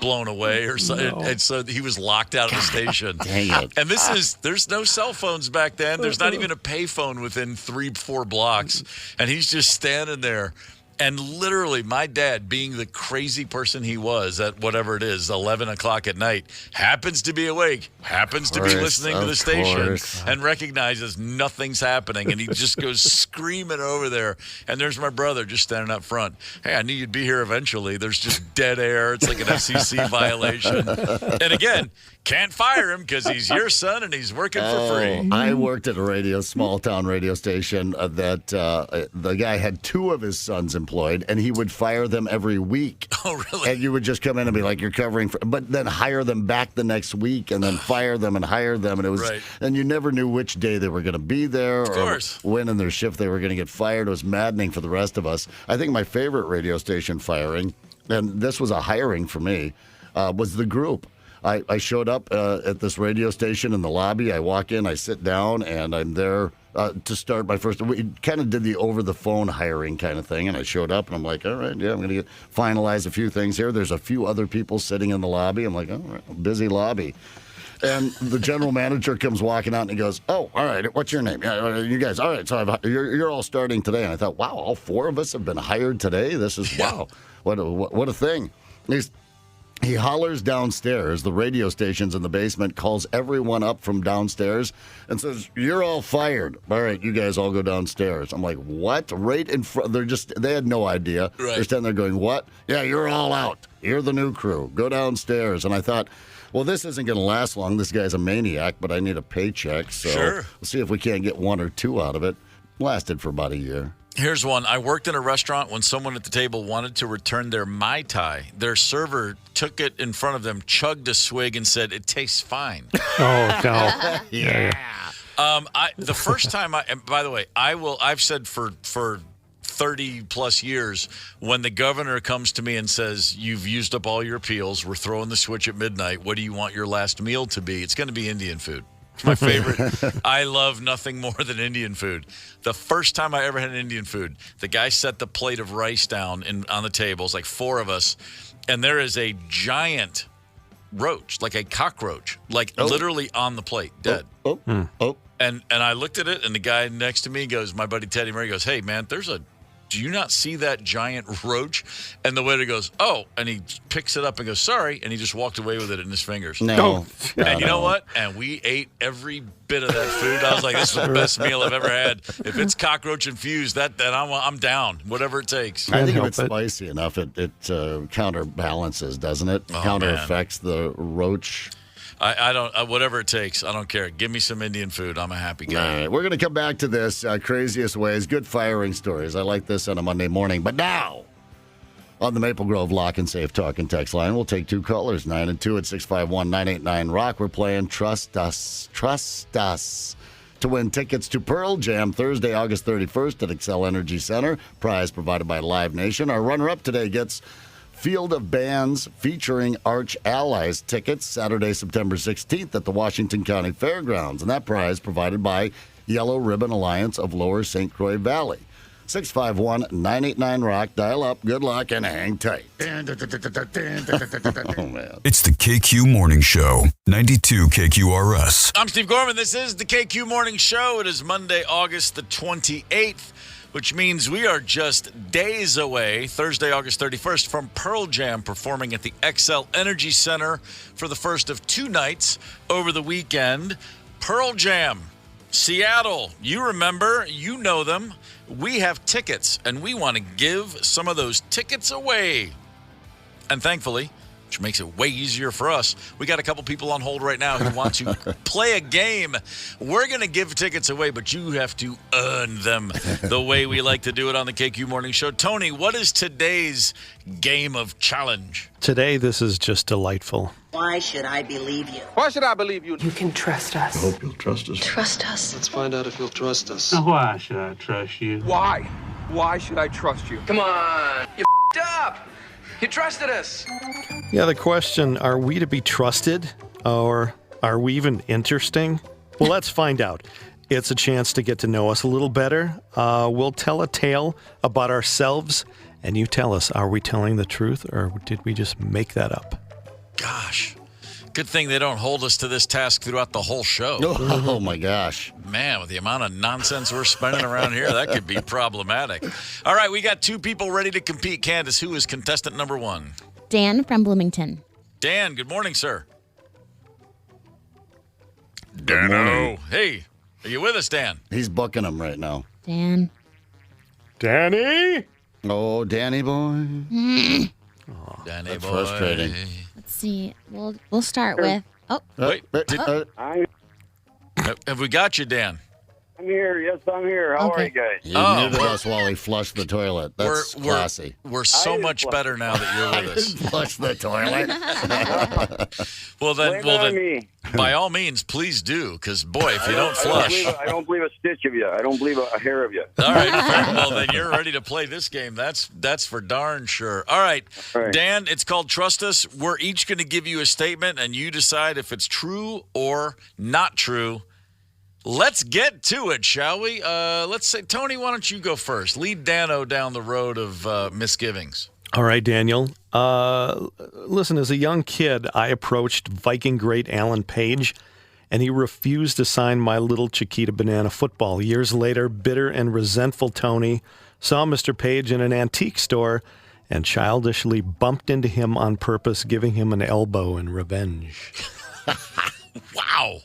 blown away or something. No. And so he was locked out of the station. Dang it. And there's no cell phones back then. There's not even a payphone within 3-4 blocks. And he's just standing there. And literally, my dad, being the crazy person he was at whatever it is, 11 o'clock at night, happens to be awake, happens to be listening to the station, and recognizes nothing's happening. And he just goes screaming over there. And there's my brother just standing up front. Hey, I knew you'd be here eventually. There's just dead air. It's like an FCC violation. And again, can't fire him because he's your son and he's working for free. I worked at a small town radio station that the guy had 2 of his sons employed, and he would fire them every week. Oh, really? And you would just come in and be like, "You're covering for," but then hire them back the next week, and then fire them and hire them, and it was, and you never knew which day they were going to be there, or when in their shift they were going to get fired. It was maddening for the rest of us. I think my favorite radio station firing, and this was a hiring for me, was the Group. I showed up at this radio station in the lobby. I walk in, I sit down, and I'm there to start my first. We kind of did the over-the-phone hiring kind of thing, and I showed up, and I'm like, all right, yeah, I'm going to finalize a few things here. There's a few other people sitting in the lobby. I'm like, all right, busy lobby. And the general manager comes walking out, and he goes, "Oh, all right, what's your name? You guys, all right, so you're all starting today." And I thought, wow, all 4 of us have been hired today? This is, wow, what a thing. He hollers downstairs. The radio station's in the basement, calls everyone up from downstairs and says, "You're all fired. All right, you guys all go downstairs." I'm like, what? Right in front. They had no idea. Right. They're standing there going, "What? Yeah, you're all out. You're the new crew. Go downstairs." And I thought, well, this isn't going to last long. This guy's a maniac, but I need a paycheck. So we'll see if we can't get 1 or 2 out of it. Lasted for about a year. Here's one. I worked in a restaurant when someone at the table wanted to return their Mai Tai. Their server took it in front of them, chugged a swig, and said, "It tastes fine." Oh, no. Yeah. The first time and by the way, I've said for 30 plus years, when the governor comes to me and says, "You've used up all your appeals, we're throwing the switch at midnight, what do you want your last meal to be?" It's going to be Indian food. It's my favorite. I love nothing more than Indian food. The first time I ever had Indian food, the guy set the plate of rice down on the table. It's like 4 of us, and there is a giant roach, like a cockroach, literally on the plate, dead. And I looked at it, and the guy next to me goes, my buddy Teddy Murray goes, "Hey, man, do you not see that giant roach?" And the waiter goes, "Oh," and he picks it up and goes, "Sorry," and he just walked away with it in his fingers. No. And you know what? And we ate every bit of that food. I was like, "This is the best meal I've ever had." If it's cockroach infused, then I'm down, whatever it takes. I think if it's spicy enough, it counterbalances, doesn't it? Counter-affects the roach. I don't, whatever it takes. I don't care. Give me some Indian food. I'm a happy guy. All right, we're going to come back to this craziest ways. Good firing stories. I like this on a Monday morning. But now, on the Maple Grove Lock and Safe Talk and Text line, we'll take 2 callers, 9 and 2 at 651-989-ROCK. We're playing Trust Us to win tickets to Pearl Jam Thursday, August 31st at Xcel Energy Center. Prize provided by Live Nation. Our runner-up today gets Field of Bands featuring Arch Allies tickets Saturday, September 16th at the Washington County Fairgrounds. And that prize provided by Yellow Ribbon Alliance of Lower St. Croix Valley. 651-989-ROCK. Dial up. Good luck and hang tight. Oh, man. It's the KQ Morning Show, 92 KQRS. I'm Steve Gorman. This is the KQ Morning Show. It is Monday, August the 28th. which means we are just days away, Thursday, August 31st, from Pearl Jam performing at the XL Energy Center for the first of 2 nights over the weekend. Pearl Jam, Seattle, you remember, you know them. We have tickets, and we want to give some of those tickets away. And thankfully, which makes it way easier for us, we got a couple people on hold right now who want to play a game. We're going to give tickets away, but you have to earn them the way we like to do it on the KQ Morning Show. Tony, what is today's game of challenge? Today, this is just delightful. Why should I believe you? Why should I believe you? You can trust us. I hope you'll trust us. Trust us. Let's find out if you'll trust us. Now, why should I trust you? Why? Why should I trust you? Come on. You up. You trusted us. Yeah, the question, are we to be trusted, or are we even interesting? Well, let's find out. It's a chance to get to know us a little better. We'll tell a tale about ourselves, and you tell us, are we telling the truth, or did we just make that up? Gosh, good thing they don't hold us to this task throughout the whole show. Oh my gosh. Man, with the amount of nonsense we're spending around here, that could be problematic. All right, we got 2 people ready to compete. Candace, who is contestant number 1? Dan from Bloomington. Dan, good morning, sir. Good morning. Hey, are you with us, Dan? He's booking them right now. Dan. Danny? Oh, Danny boy. Danny That's boy. frustrating. Let's see. We'll start with. Oh, Wait, I'm have we got you, Dan? here. Yes, I'm here. How are you guys? He muted us while he flushed the toilet. That's classy. We're so much better now that you're with us. Flush the toilet. Well then, Blame it on me. by all means, please do, because boy, if you don't flush. I don't believe a stitch of you. I don't believe a hair of you. All right, fair. Well then you're ready to play this game. That's for darn sure. All right, Dan, it's called Trust Us. We're each going to give you a statement, and you decide if it's true or not true. Let's get to it, shall we? Let's say, Tony, why don't you go first? Lead Dano down the road of misgivings. All right, Daniel. Listen, as a young kid, I approached Viking great Alan Page, and he refused to sign my little Chiquita Banana football. Years later, bitter and resentful Tony saw Mr. Page in an antique store and childishly bumped into him on purpose, giving him an elbow in revenge. Wow.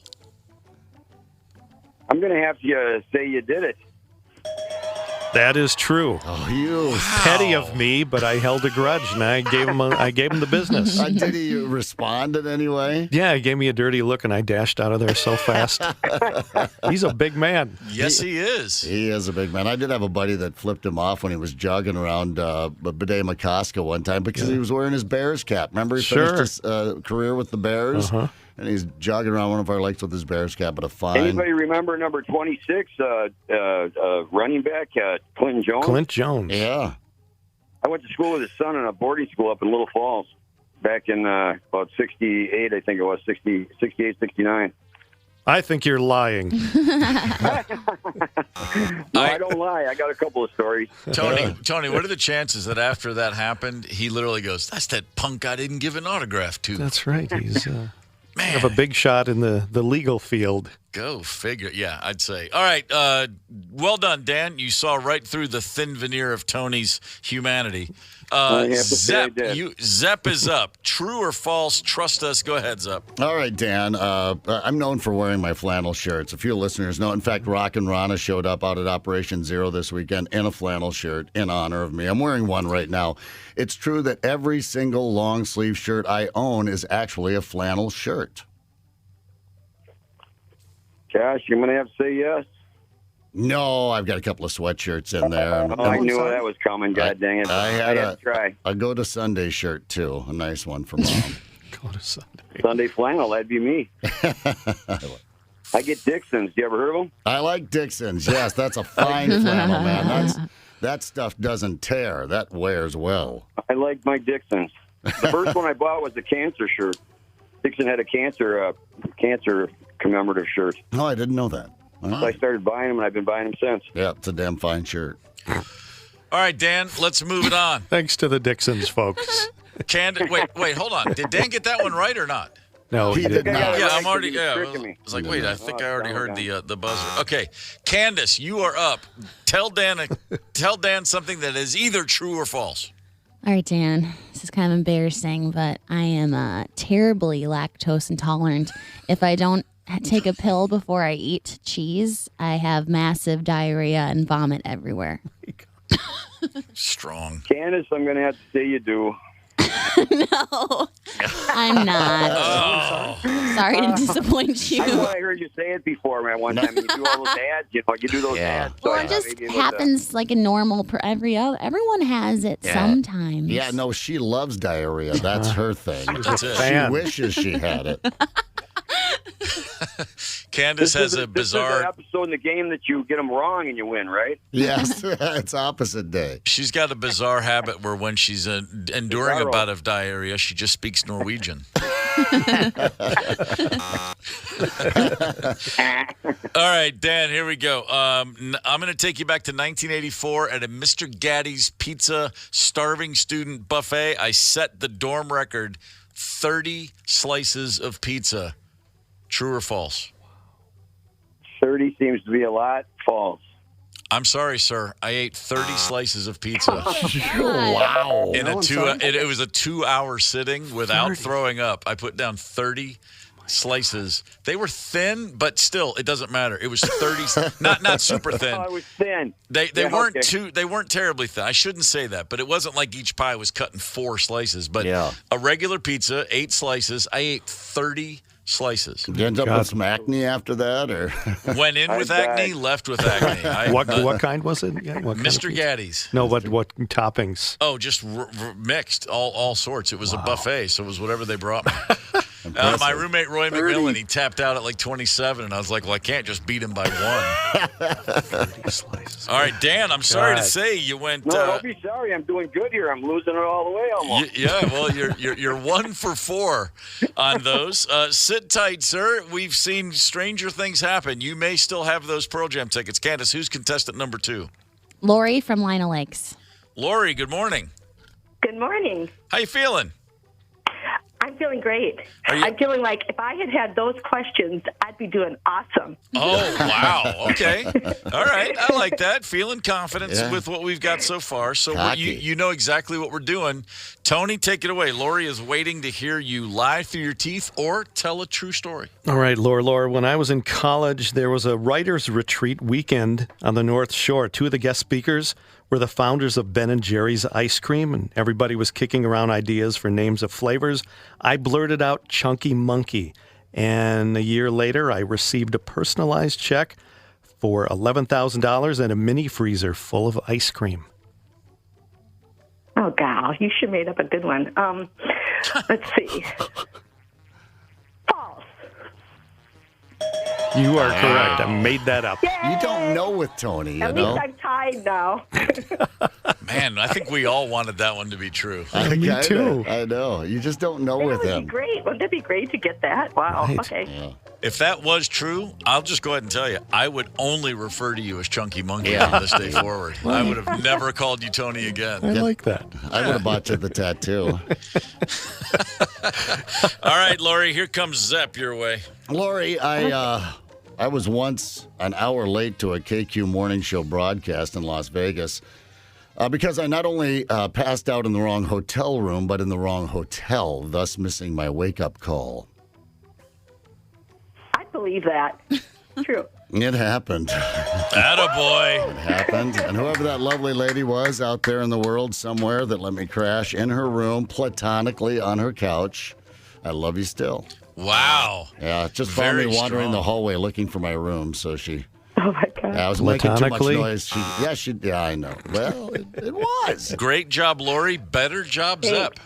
I'm going to have to say you did it. That is true. Oh, you. Petty of me, but I held a grudge, and I gave him the business. Did he respond in any way? Yeah, he gave me a dirty look, and I dashed out of there so fast. He's a big man. Yes, he is. He is a big man. I did have a buddy that flipped him off when he was jogging around Bidet-Makaska one time because he was wearing his Bears cap. Remember, he finished his career with the Bears? Uh-huh. And he's jogging around one of our lakes with his Bears cap at a fine. Anybody remember number 26, running back, Clint Jones? Clint Jones. Yeah. I went to school with his son in a boarding school up in Little Falls back in about 68, I think it was, 68, 69. I think you're lying. No, I don't lie. I got a couple of stories. Tony, what are the chances that after that happened, he literally goes, "That's that punk I didn't give an autograph to." That's right. He's Man. have a big shot in the legal field. Go figure. Yeah, I'd say. All right. Well done, Dan. You saw right through the thin veneer of Tony's humanity. Zepp is up. True or false? Trust us. Go ahead, Zepp. All right, Dan. I'm known for wearing my flannel shirts. A few listeners know. In fact, Rock and Rana showed up out at Operation Zero this weekend in a flannel shirt in honor of me. I'm wearing one right now. It's true that every single long sleeve shirt I own is actually a flannel shirt. Gosh, you're going to have to say yes. No, I've got a couple of sweatshirts in there. I knew that was coming. God dang it! I had to try. A Go to Sunday shirt too, a nice one for Mom. Go to Sunday. Sunday flannel. That'd be me. I get Dixon's. You ever heard of them? I like Dixon's. Yes, that's a fine flannel, man. That stuff doesn't tear. That wears well. I like my Dixon's. The first one I bought was a cancer shirt. Dixon had a cancer commemorative shirt. No, I didn't know that. So I started buying them, and I've been buying them since. Yeah, it's a damn fine shirt. All right, Dan, let's move it on. Thanks to the Dixons, folks. Wait, hold on. Did Dan get that one right or not? No, he did not. Yeah, I'm already. Yeah, I was like, wait, I think I already heard the buzzer. Okay, Candace, you are up. Tell Dan something that is either true or false. All right, Dan, this is kind of embarrassing, but I am terribly lactose intolerant. If I don't take a pill before I eat cheese, I have massive diarrhea and vomit everywhere. Strong. Candace, I'm going to have to say you do. No, I'm not. Oh. Sorry to disappoint you. I know I heard you say it before, man. One time you do all those ads. You do those ads. So Well, it just happens like a normal. Everyone has it sometimes. Yeah, no, she loves diarrhea. That's her thing. That's it. She wishes she had it. Candace has a bizarre. This is an episode in the game that you get them wrong and you win, right? Yes, it's opposite day. She's got a bizarre habit where when she's enduring a bout of diarrhea, she just speaks Norwegian. All right, Dan, here we go. I'm going to take you back to 1984 at a Mr. Gaddy's Pizza starving student buffet. I set the dorm record, 30 slices of pizza. True or false? 30 seems to be a lot. False. I'm sorry, sir. I ate 30 slices of pizza. Wow. In a it was a 2-hour sitting without throwing up. I put down 30 slices. They were thin, but still, it doesn't matter. It was 30, not super thin. Oh, it was thin. They weren't terribly thin. I shouldn't say that, but it wasn't like each pie was cut in 4 slices. But a regular pizza, 8 slices. I ate 30 slices. Did you end up with some acne after that, or went in with acne, left with acne? What kind was it? Yeah, Mr. Gaddy's. No, what toppings? Oh, just mixed, all sorts. It was a buffet, so it was whatever they brought me. My roommate Roy McMillan, he tapped out at like 27, and I was like, well, I can't just beat him by 1. 30 slices. All right, Dan, I'm sorry to say you went. No, don't be sorry. I'm doing good here. I'm losing it all the way almost. Yeah, well, you're 1 for 4 on those. Sit tight, sir. We've seen stranger things happen. You may still have those Pearl Jam tickets. Candace, who's contestant number 2? Lori from Lina Lakes. Lori, good morning. Good morning. How you feeling? I'm feeling great. I'm feeling like if I had had those questions, I'd be doing awesome. Oh, wow. Okay. All right. I like that. Feeling confident with what we've got so far. So you know exactly what we're doing. Tony, take it away. Lori is waiting to hear you lie through your teeth or tell a true story. All right, Laura, when I was in college, there was a writer's retreat weekend on the North Shore. 2 of the guest speakers were the founders of Ben & Jerry's ice cream, and everybody was kicking around ideas for names of flavors. I blurted out Chunky Monkey, and a year later, I received a personalized check for $11,000 and a mini freezer full of ice cream. Oh, gal, you should have made up a good one. Let's see. False. You are correct. I made that up. Yay! You don't know with Tony, At least I'm tied now. Man, I think we all wanted that one to be true. Me too. I know. You just don't know with him. Great. Wouldn't it be great to get that? Wow. Right. Okay. Yeah. If that was true, I'll just go ahead and tell you, I would only refer to you as Chunky Monkey from this day forward. I would have never called you Tony again. I like that. I would have bought you the tattoo. All right, Lori, here comes Zepp your way. Lori, I was once an hour late to a KQ morning show broadcast in Las Vegas because I not only passed out in the wrong hotel room, but in the wrong hotel, thus missing my wake-up call. I believe that. True. It happened. Attaboy. It happened. And whoever that lovely lady was out there in the world somewhere that let me crash in her room platonically on her couch, I love you still. Wow. Yeah, just found me Very wandering strong. the hallway looking for my room, so she... Oh, my God. I was making too much Platonically? noise. Yeah, I know. Well, it was. Great job, Lori. Better job, Zepp.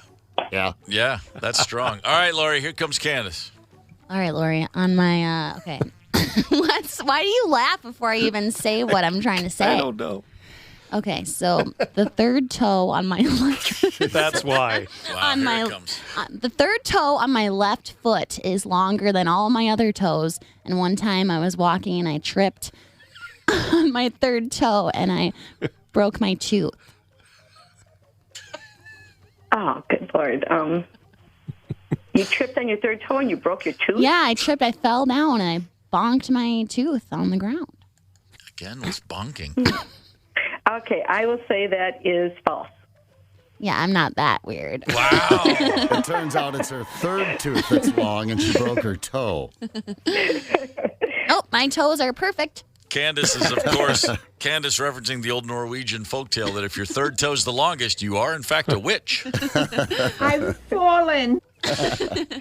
Yeah. Yeah, that's strong. All right, Lori, here comes Candace. All right, Lori, on my, okay. Why do you laugh before I even say what I'm trying to say? I don't know. Okay, so the third toe on my left. That's why. Wow, on here my it comes. the third toe on my left foot is longer than all my other toes. And one time I was walking and I tripped on my third toe and I broke my tooth. Oh, good Lord. You tripped on your third toe and you broke your tooth? Yeah, I tripped. I fell down and I bonked my tooth on the ground. Again, was bonking. Okay, I will say that is false. Yeah, I'm not that weird. Wow. It turns out it's her third tooth that's long, and she broke her toe. Oh, my toes are perfect. Candace is, of course, Candace referencing the old Norwegian folktale that if your third toe's the longest, you are, in fact, a witch. I've fallen.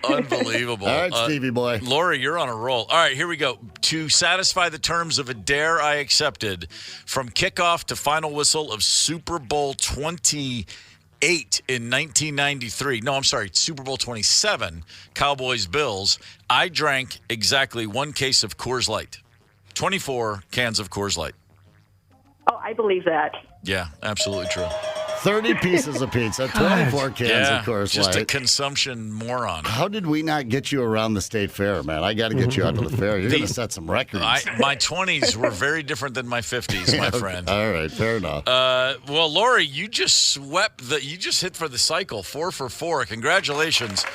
Unbelievable. All right, Stevie boy. Lori, you're on a roll. All right, here we go. To satisfy the terms of a dare I accepted, from kickoff to final whistle of Super Bowl 28 in 1993. No, I'm sorry, Super Bowl 27, Cowboys-Bills. I drank exactly one case of Coors Light. 24 cans of Coors Light. Oh, I believe that. Yeah, absolutely true. 30 pieces of pizza, 24 cans of Coors just Light. a consumption moron. How did we not get you around the state fair, man? I got to get you out to the fair. You're going to set some records. My 20s were very different than my 50s, my friend. All right, fair enough. Well, Lori, you just you just hit for the cycle, 4 for 4. Congratulations.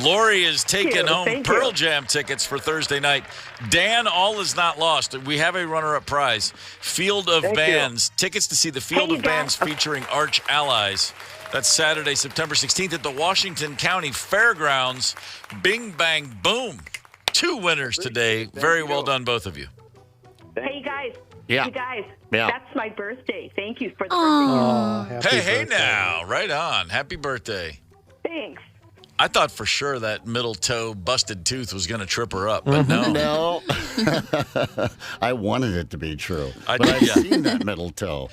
Lori is taking home Pearl Jam tickets for Thursday night. Dan, all is not lost. We have a runner-up prize. Field of Bands. Tickets to see the Field of Bands featuring Arch Allies. That's Saturday, September 16th at the Washington County Fairgrounds. Bing, bang, boom. 2 winners today. Very well done, both of you. Hey, guys. Yeah. You guys. Yeah. That's my birthday. Thank you for the birthday. Hey now. Right on. Happy birthday. Thanks. I thought for sure that middle toe busted tooth was going to trip her up, but no. No. I wanted it to be true. But I've seen that middle toe.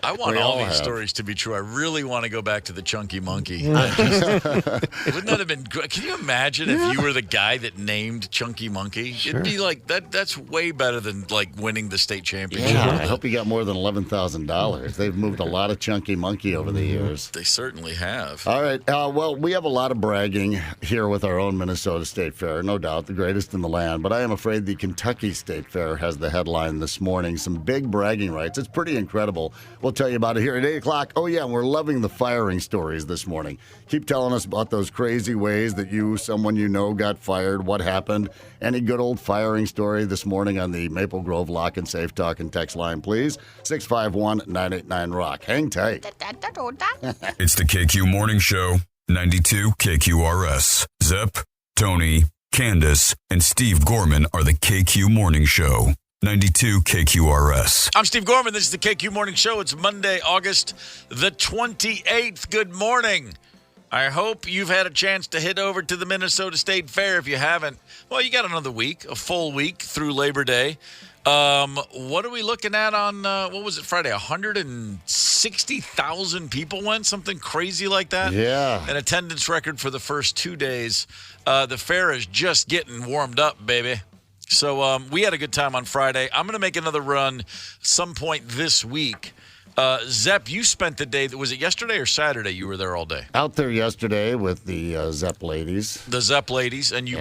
I want all these stories to be true. I really want to go back to the chunky monkey. Wouldn't that have been great? Can you imagine if you were the guy that named Chunky Monkey? Sure. It'd be like that. That's way better than like winning the state championship. Yeah, I hope he got more than $11,000. They've moved a lot of chunky monkey over the years. They certainly have. All right. Well, we have a lot of bragging here with our own Minnesota State Fair, no doubt the greatest in the land. But I am afraid the Kentucky State Fair has the headline this morning. Some big bragging rights. It's pretty incredible. We'll tell you about it here at 8 o'clock. Oh, yeah, and we're loving the firing stories this morning. Keep telling us about those crazy ways that someone you know got fired, what happened. Any good old firing story this morning on the Maple Grove Lock and Safe Talk and Text line, please. 651-989-ROCK. Hang tight. It's the KQ Morning Show, 92 KQRS. Zep, Tony, Candace, and Steve Gorman are the KQ Morning Show, 92 KQRS. I'm Steve Gorman. This is the KQ Morning Show. It's Monday, August the 28th. Good morning. I hope you've had a chance to head over to the Minnesota State Fair. If you haven't, well, you got another week, a full week through Labor Day. What are we looking at on, what was it, Friday? 160,000 people went, something crazy like that? Yeah. An attendance record for the first 2 days. The fair is just getting warmed up, baby. So we had a good time on Friday. I'm going to make another run some point this week. Zep, you spent the day, was it yesterday or Saturday you were there all day? Out there yesterday with the Zep ladies. The Zep ladies, and you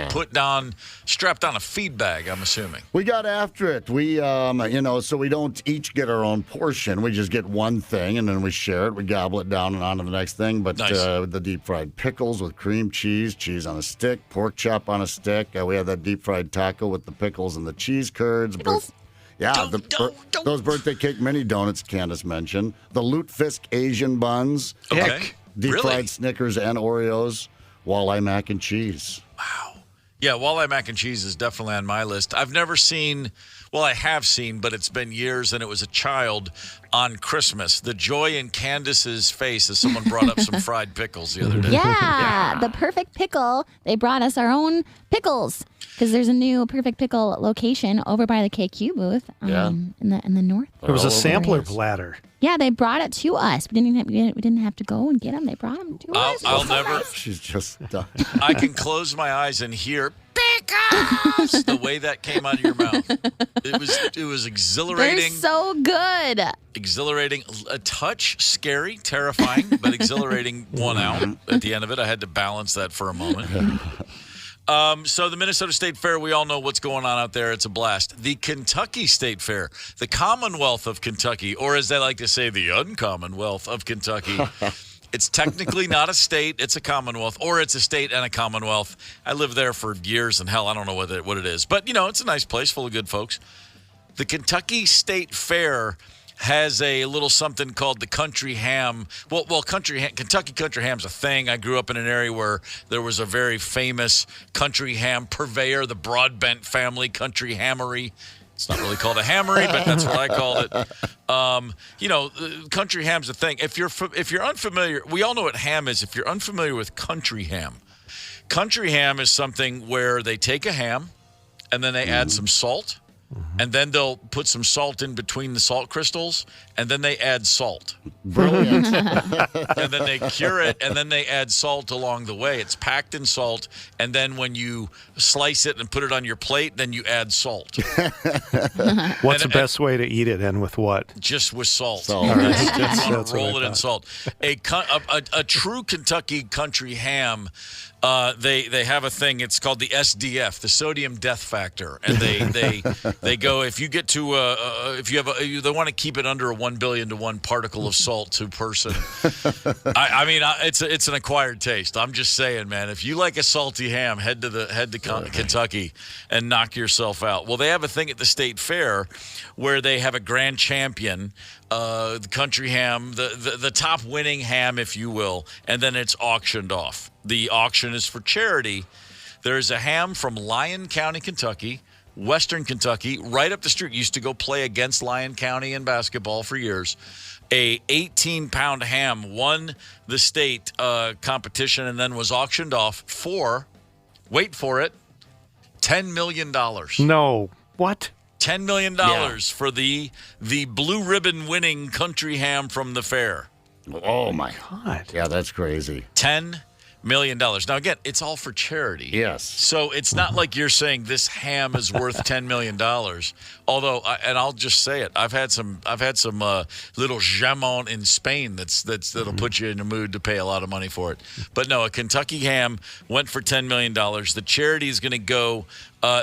strapped on a feed bag, I'm assuming. We got after it. We, so we don't each get our own portion. We just get one thing, and then we share it. We gobble it down and on to the next thing. But nice. The deep-fried pickles with cream cheese, cheese on a stick, pork chop on a stick. We had that deep-fried taco with the pickles and the cheese curds. Yeah, those birthday cake mini donuts Candace mentioned. The Lutefisk Asian buns. Okay. Deep-fried Snickers and Oreos. Walleye mac and cheese. Wow. Yeah, walleye mac and cheese is definitely on my list. I've never seen, well, I have seen, but it's been years, and it was a child on Christmas. The joy in Candace's face as someone brought up some fried pickles the other day. Yeah, the Perfect Pickle. They brought us our own pickles because there's a new Perfect Pickle location over by the KQ booth in the north. There was a sampler platter. Yeah, they brought it to us. We didn't have to go and get them. They brought them to us. I'll never. She's just done. I can close my eyes and hear pickles the way that came out of your mouth. It was exhilarating. They're so good. Exhilarating, a touch scary, terrifying, but exhilarating. One out at the end of it. I had to balance that for a moment. So the Minnesota State Fair, we all know what's going on out there. It's a blast. The Kentucky State Fair, the Commonwealth of Kentucky, or as they like to say, the Uncommonwealth of Kentucky, It's technically not a state. It's a commonwealth, or it's a state and a commonwealth. I lived there for years, and hell, I don't know what it is. But, it's a nice place full of good folks. The Kentucky State Fair has a little something called the country ham. Well, Kentucky country ham's a thing. I grew up in an area where there was a very famous country ham purveyor, the Broadbent family country hammery. It's not really called a hammery, but that's what I called it. Country ham's a thing. If you're unfamiliar, we all know what ham is. If you're unfamiliar with country ham is something where they take a ham and then they add some salt, and then they'll put some salt in between the salt crystals, and then they add salt. Brilliant. And then they cure it, and then they add salt along the way. It's packed in salt, and then when you slice it and put it on your plate, then you add salt. What's the best way to eat it, and with what? Just with salt. All right. Just roll it in salt. A true Kentucky country ham, they have a thing. It's called the SDF, the sodium death factor, and they go, if you get to they want to keep it under a 1 billion to 1 particle of salt to person. It's an acquired taste. I'm just saying, man. If you like a salty ham, head to Kentucky and knock yourself out. Well, they have a thing at the state fair where they have a grand champion, the country ham, the top winning ham, if you will, and then it's auctioned off. The auction is for charity. There's a ham from Lyon County, Kentucky, Western Kentucky, right up the street. Used to go play against Lyon County in basketball for years. A 18-pound ham won the state competition and then was auctioned off for, wait for it, $10 million. No. What? $10 million for the blue ribbon winning country ham from the fair. Oh, my God. Yeah, that's crazy. $10 million. Now, again, it's all for charity. Yes. So it's not like you're saying this ham is worth $10 million. Although, and I'll just say it, I've had some little jamon in Spain that'll put you in a mood to pay a lot of money for it. But no, a Kentucky ham went for $10 million. The charity is going to go.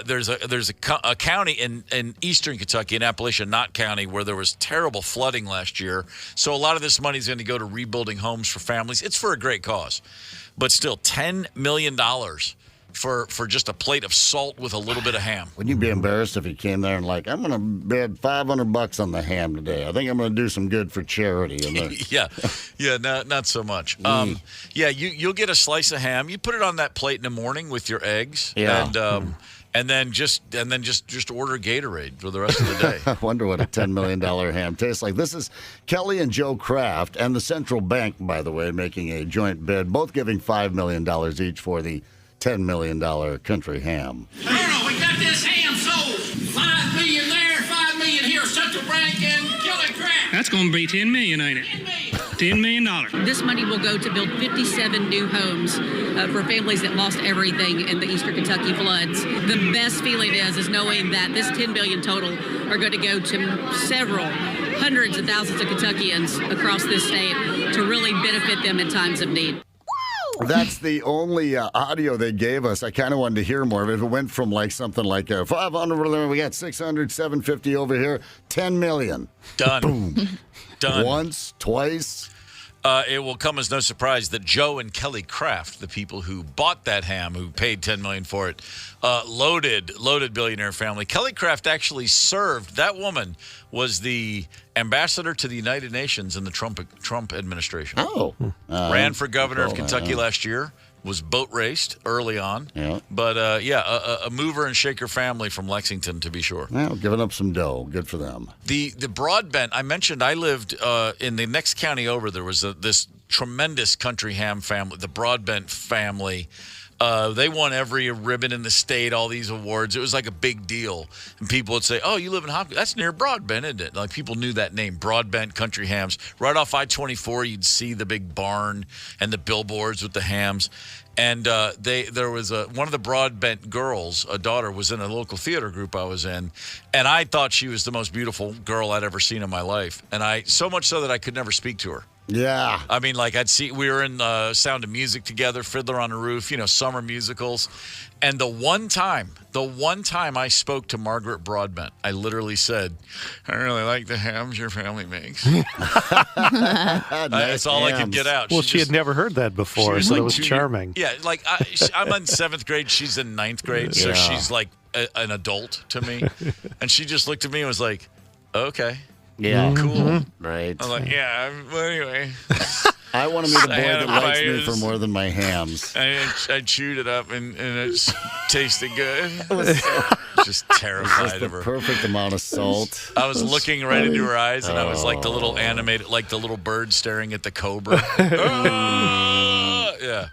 There's a county in eastern Kentucky, in Appalachian Knott County, where there was terrible flooding last year. So a lot of this money is going to go to rebuilding homes for families. It's for a great cause. But still, $10 million for just a plate of salt with a little bit of ham. Wouldn't you be embarrassed if you came there and I'm going to bid $500 on the ham today? I think I'm going to do some good for charity. Yeah, not so much. You'll get a slice of ham. You put it on that plate in the morning with your eggs. Yeah. And then just order Gatorade for the rest of the day. I wonder what a $10 million ham tastes like. This is Kelly and Joe Kraft and the Central Bank, by the way, making a joint bid, both giving $5 million each for the $10 million country ham. No, we got this ham sold. $5 million there, $5 million here. Central Bank and Kelly Kraft. That's going to be $10 million, ain't it? $10 million. This money will go to build 57 new homes for families that lost everything in the Eastern Kentucky floods. The best feeling is knowing that this $10 billion total are going to go to several hundreds of thousands of Kentuckians across this state to really benefit them in times of need. That's the only audio they gave us. I kind of wanted to hear more of it. If it went from something like 500, we got 600, 750 over here, 10 million. Done. Boom. Done. Once, twice. It will come as no surprise that Joe and Kelly Kraft, the people who bought that ham, who paid $10 million for it, loaded billionaire family. Kelly Kraft actually served. That woman was the ambassador to the United Nations in the Trump administration. Oh, ran for governor of Kentucky last year. Was boat raced early on. Yeah. But, a mover and shaker family from Lexington, to be sure. Well, giving up some dough. Good for them. The Broadbent, I mentioned I lived in the next county over. There was this tremendous country ham family, the Broadbent family. They won every ribbon in the state, all these awards. It was like a big deal. And people would say, oh, you live in Hopkins. That's near Broadbent, isn't it? Like people knew that name, Broadbent Country Hams. Right off I-24, you'd see the big barn and the billboards with the hams. And there was one of the Broadbent girls, a daughter, was in a local theater group I was in. And I thought she was the most beautiful girl I'd ever seen in my life. And so much so that I could never speak to her. Yeah. I mean, like we were in Sound of Music together, Fiddler on the Roof, summer musicals. And the one time I spoke to Margaret Broadbent, I literally said, I really like the hams your family makes. That's all I could get out. Well, she had never heard that before, so it was charming. Yeah, like I'm in 7th grade, she's in 9th grade, so she's like an adult to me. And she just looked at me and was like, okay. Yeah. Cool. Mm-hmm. Right. I was like, yeah, well, anyway. I want to be the boy that likes me for more than my hams. I chewed it up, and it tasted good. Just terrified of her. Perfect amount of salt. I was looking right into her eyes, and I was like the little animated, like the little bird staring at the cobra. Yeah.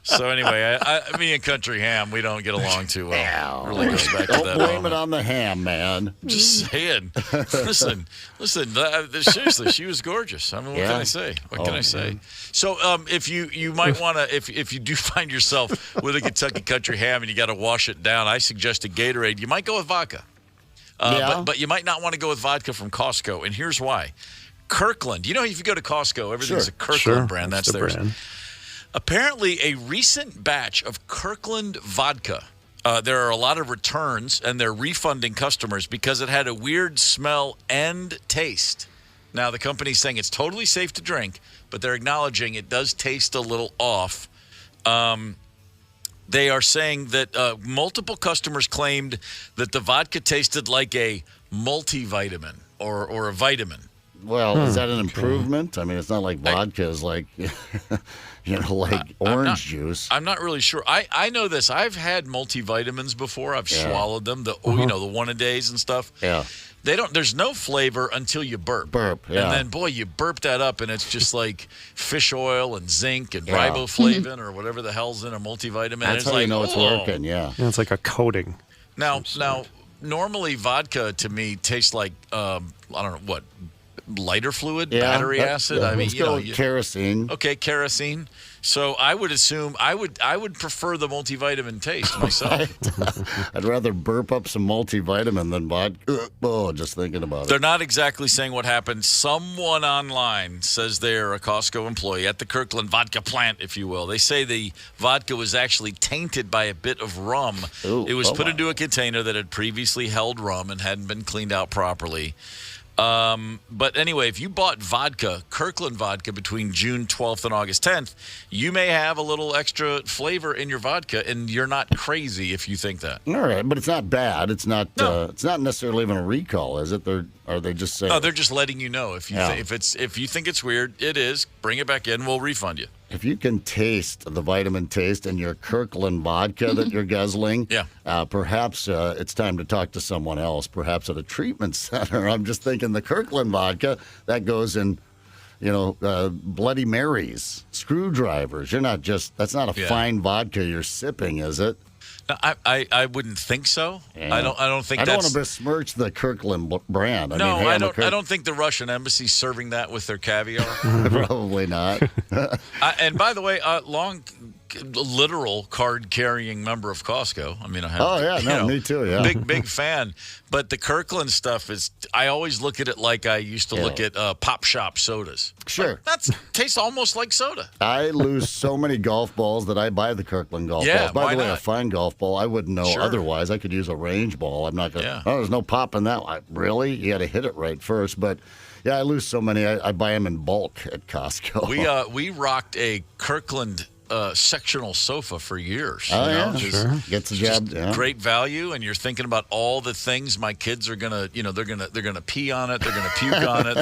So anyway, me and Country Ham, we don't get along too well. Really goes back to that. Don't blame it on the ham, man. Just saying. Listen. Seriously, she was gorgeous. I mean, what can I say? What can I say? So, if you might want to, if you do find yourself with a Kentucky Country Ham and you got to wash it down, I suggest a Gatorade. You might go with vodka. But you might not want to go with vodka from Costco, and here's why. Kirkland. If you go to Costco, everything's a Kirkland brand. That's theirs. Brand. Apparently, a recent batch of Kirkland vodka, there are a lot of returns, and they're refunding customers because it had a weird smell and taste. Now, the company's saying it's totally safe to drink, but they're acknowledging it does taste a little off. They are saying that multiple customers claimed that the vodka tasted like a multivitamin or a vitamin. Well, is that an improvement? I mean, it's not like vodka is like, like orange juice. I'm not really sure. I know this. I've had multivitamins before. I've swallowed them. The the one-a-days and stuff. Yeah. There's no flavor until you burp. Yeah. And then, boy, you burp that up, and it's just like fish oil and zinc and riboflavin or whatever the hell's in a multivitamin. That's how you know it's working, yeah. It's like a coating. Now, normally vodka to me tastes like, I don't know, what, lighter fluid, battery acid. I mean, kerosene. Okay, kerosene. So I would assume I would prefer the multivitamin taste myself. I'd rather burp up some multivitamin than vodka. Oh, just thinking about it. They're not exactly saying what happened. Someone online says they're a Costco employee at the Kirkland vodka plant, if you will. They say the vodka was actually tainted by a bit of rum. Ooh, it was put into a container that had previously held rum and hadn't been cleaned out properly. But anyway, if you bought vodka, Kirkland vodka, between June 12th and August 10th, you may have a little extra flavor in your vodka, and you're not crazy if you think that. All right, but it's not bad. It's not. It's not necessarily even a recall, is it? Are they just saying? No, they're just letting you know if you if you think it's weird, it is. Bring it back in. We'll refund you. If you can taste the vitamin taste in your Kirkland vodka that you're guzzling, perhaps it's time to talk to someone else, perhaps at a treatment center. I'm just thinking the Kirkland vodka, that goes in, Bloody Marys, screwdrivers. That's not a fine vodka you're sipping, is it? No, I wouldn't think so. Yeah. I don't think. I don't want to besmirch the Kirkland brand. I don't think the Russian embassy's serving that with their caviar. Probably not. And by the way, literal card-carrying member of Costco. I mean, I have. Oh yeah, me too. Yeah, big fan. But the Kirkland stuff is. I always look at it like I used to look at Pop Shop sodas. Sure, that tastes almost like soda. I lose so many golf balls that I buy the Kirkland golf balls. By the way, a fine golf ball, I wouldn't know otherwise. I could use a range ball. I'm not going to. Oh, there's no pop in that one. Really? You got to hit it right first. But yeah, I lose so many. I buy them in bulk at Costco. We rocked a Kirkland sectional sofa for years. Oh, yeah, sure. Gets the job. Yeah. Great value, and you're thinking about all the things my kids are gonna, they're gonna pee on it, they're gonna puke on it,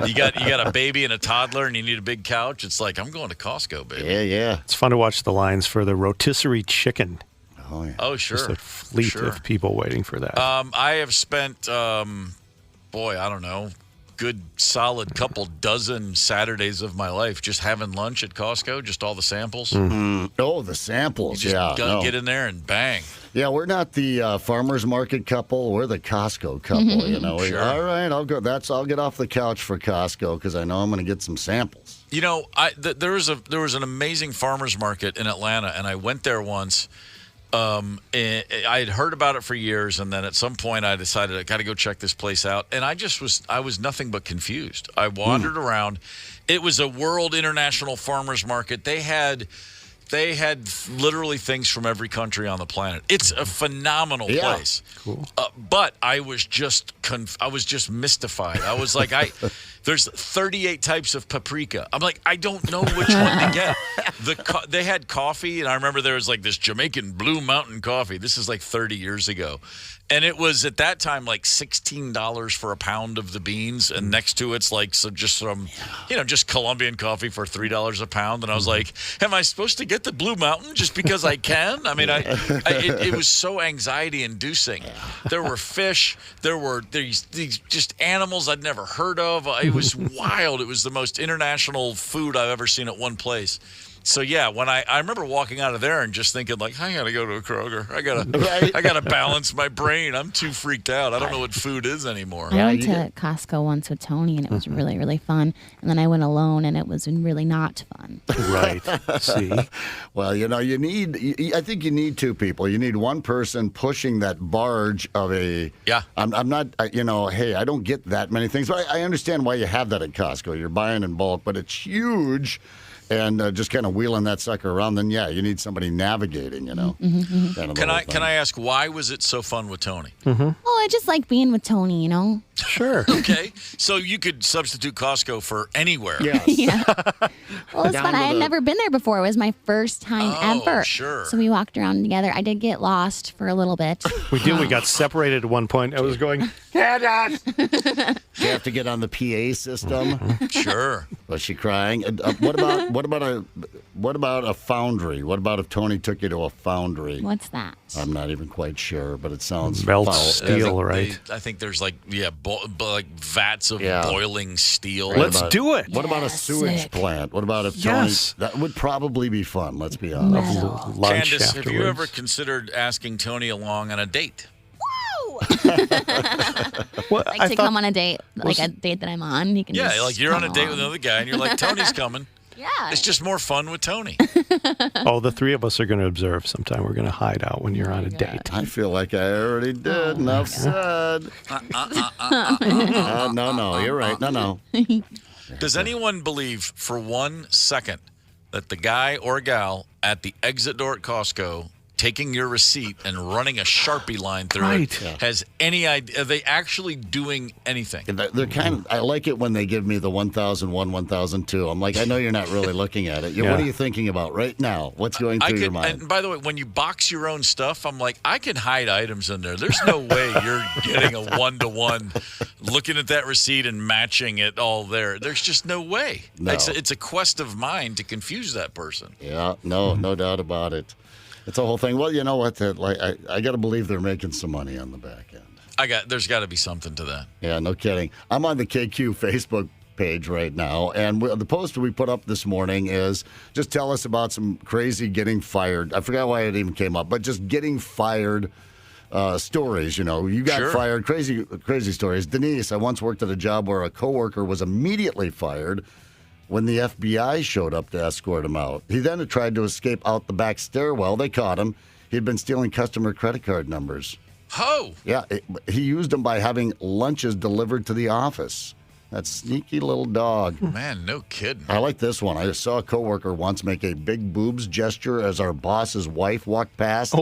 you got a baby and a toddler, and you need a big couch. It's like, I'm going to Costco, baby. Yeah. It's fun to watch the lines for the rotisserie chicken. Oh yeah. Oh sure. Just a fleet of people waiting for that. I have spent, I don't know, good solid couple dozen Saturdays of my life just having lunch at Costco, just all the samples. Mm-hmm. Oh, the samples, you just get in there and bang. Yeah, we're not the farmer's market couple. We're the Costco couple, Sure. All right, I'll go. I'll get off the couch for Costco because I know I'm going to get some samples. There was an amazing farmer's market in Atlanta, and I went there once. I had heard about it for years, and then at some point I decided I got to go check this place out. And I was nothing but confused. I wandered around. It was a World International Farmers Market. They had literally things from every country on the planet. It's a phenomenal place. Cool. But I was just mystified. I was like, there's 38 types of paprika. I'm like, I don't know which one to get. They had coffee, and I remember there was like this Jamaican Blue Mountain coffee. This is like 30 years ago. And it was at that time like $16 for a pound of the beans, and next to it's like just Colombian coffee for $3 a pound. And I was like, am I supposed to get the Blue Mountain just because I can? I mean, it was so anxiety-inducing. There were fish. There were these just animals I'd never heard of. It was wild. It was the most international food I've ever seen at one place. So yeah, when I remember walking out of there and just thinking like, I gotta go to a Kroger. I gotta balance my brain. I'm too freaked out. I don't know what food is anymore. I went to Costco once with Tony, and it was really, really fun. And then I went alone, and it was really not fun. Right. See? Well, I think you need two people. You need one person pushing that barge of a. Yeah. I'm not. Hey, I don't get that many things, but I understand why you have that at Costco. You're buying in bulk, but it's huge. And just kind of wheeling that sucker around, then you need somebody navigating, Kind of Can I ask, why was it so fun with Tony? Well, I just like being with Tony, Sure. Okay, so you could substitute Costco for anywhere. Yes. Yeah. Well, it's fun. I had never been there before. It was my first time ever. Sure. So we walked around together. I did get lost for a little bit. We did. We got separated at one point. I was going, Dad. You have to get on the PA system. Sure. Was she crying? What about a foundry? What about if Tony took you to a foundry? What's that? I'm not even quite sure, but it sounds melt foul. steel, right? I think there's like vats of boiling steel. Let's do it. What about a sewage plant? What about if Tony? That would probably be fun. Let's be honest. Lunch Candace, afterwards. have you ever considered asking Tony along on a date? Come on a date, like a date that I'm on. He can like you're on a date along. with another guy, and you're like, Tony's coming. Yeah. It's just more fun with Tony. The three of us are going to observe sometime. We're going to hide out when you're on a date. I feel like I already did. Enough said. No, you're right. No. Does anyone believe for 1 second that the guy or gal at the exit door at Costco taking your receipt and running a Sharpie line through it has any idea? Are they actually doing anything? They're kind of. I like it when they give me the 1001, 1002. I'm like, I know you're not really looking at it. What are you thinking about right now? What's going through your mind? And by the way, when you box your own stuff, I'm like, I can hide items in there. There's no way you're getting a 1-to-1, looking at that receipt and matching it all there. There's just no way. No. It's a quest of mine to confuse that person. Yeah, no doubt about it. It's a whole thing. Well, you know what? I got to believe they're making some money on the back end. There's got to be something to that. Yeah, no kidding. I'm on the KQ Facebook page right now, and the post we put up this morning is just tell us about some crazy getting fired. I forgot why it even came up, but just getting fired stories. You got fired. Crazy stories. Denise, I once worked at a job where a coworker was immediately fired when the FBI showed up to escort him out. He then tried to escape out the back stairwell. They caught him. He'd been stealing customer credit card numbers. Oh! Yeah, he used them by having lunches delivered to the office. That sneaky little dog. Man, no kidding. I like this one. I saw a coworker once make a big boobs gesture as our boss's wife walked past.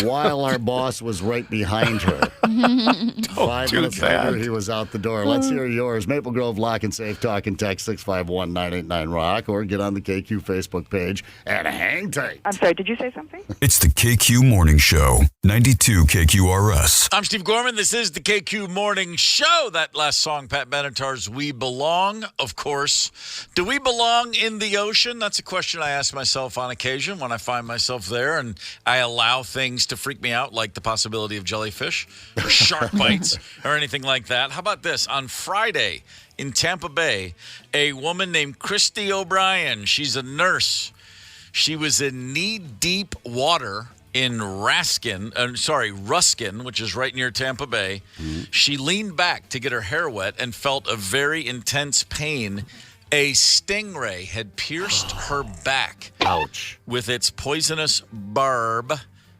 While our boss was right behind her. 5 minutes later, he was out the door. Let's hear yours. Maple Grove Lock and Safe Talk and Text 651-989-ROCK, or get on the KQ Facebook page and hang tight. I'm sorry, did you say something? It's the KQ Morning Show, 92 KQRS. I'm Steve Gorman. This is the KQ Morning Show. That last song, Pat Benatar's We Belong, of course. Do we belong in the ocean? That's a question I ask myself on occasion when I find myself there and I allow things to freak me out, like the possibility of jellyfish or shark bites or anything like that. How about this? On Friday in Tampa Bay, a woman named Christy O'Brien, she's a nurse. She was in knee-deep water in Ruskin, which is right near Tampa Bay. Mm-hmm. She leaned back to get her hair wet and felt a very intense pain. A stingray had pierced her back. Ouch. With its poisonous barb.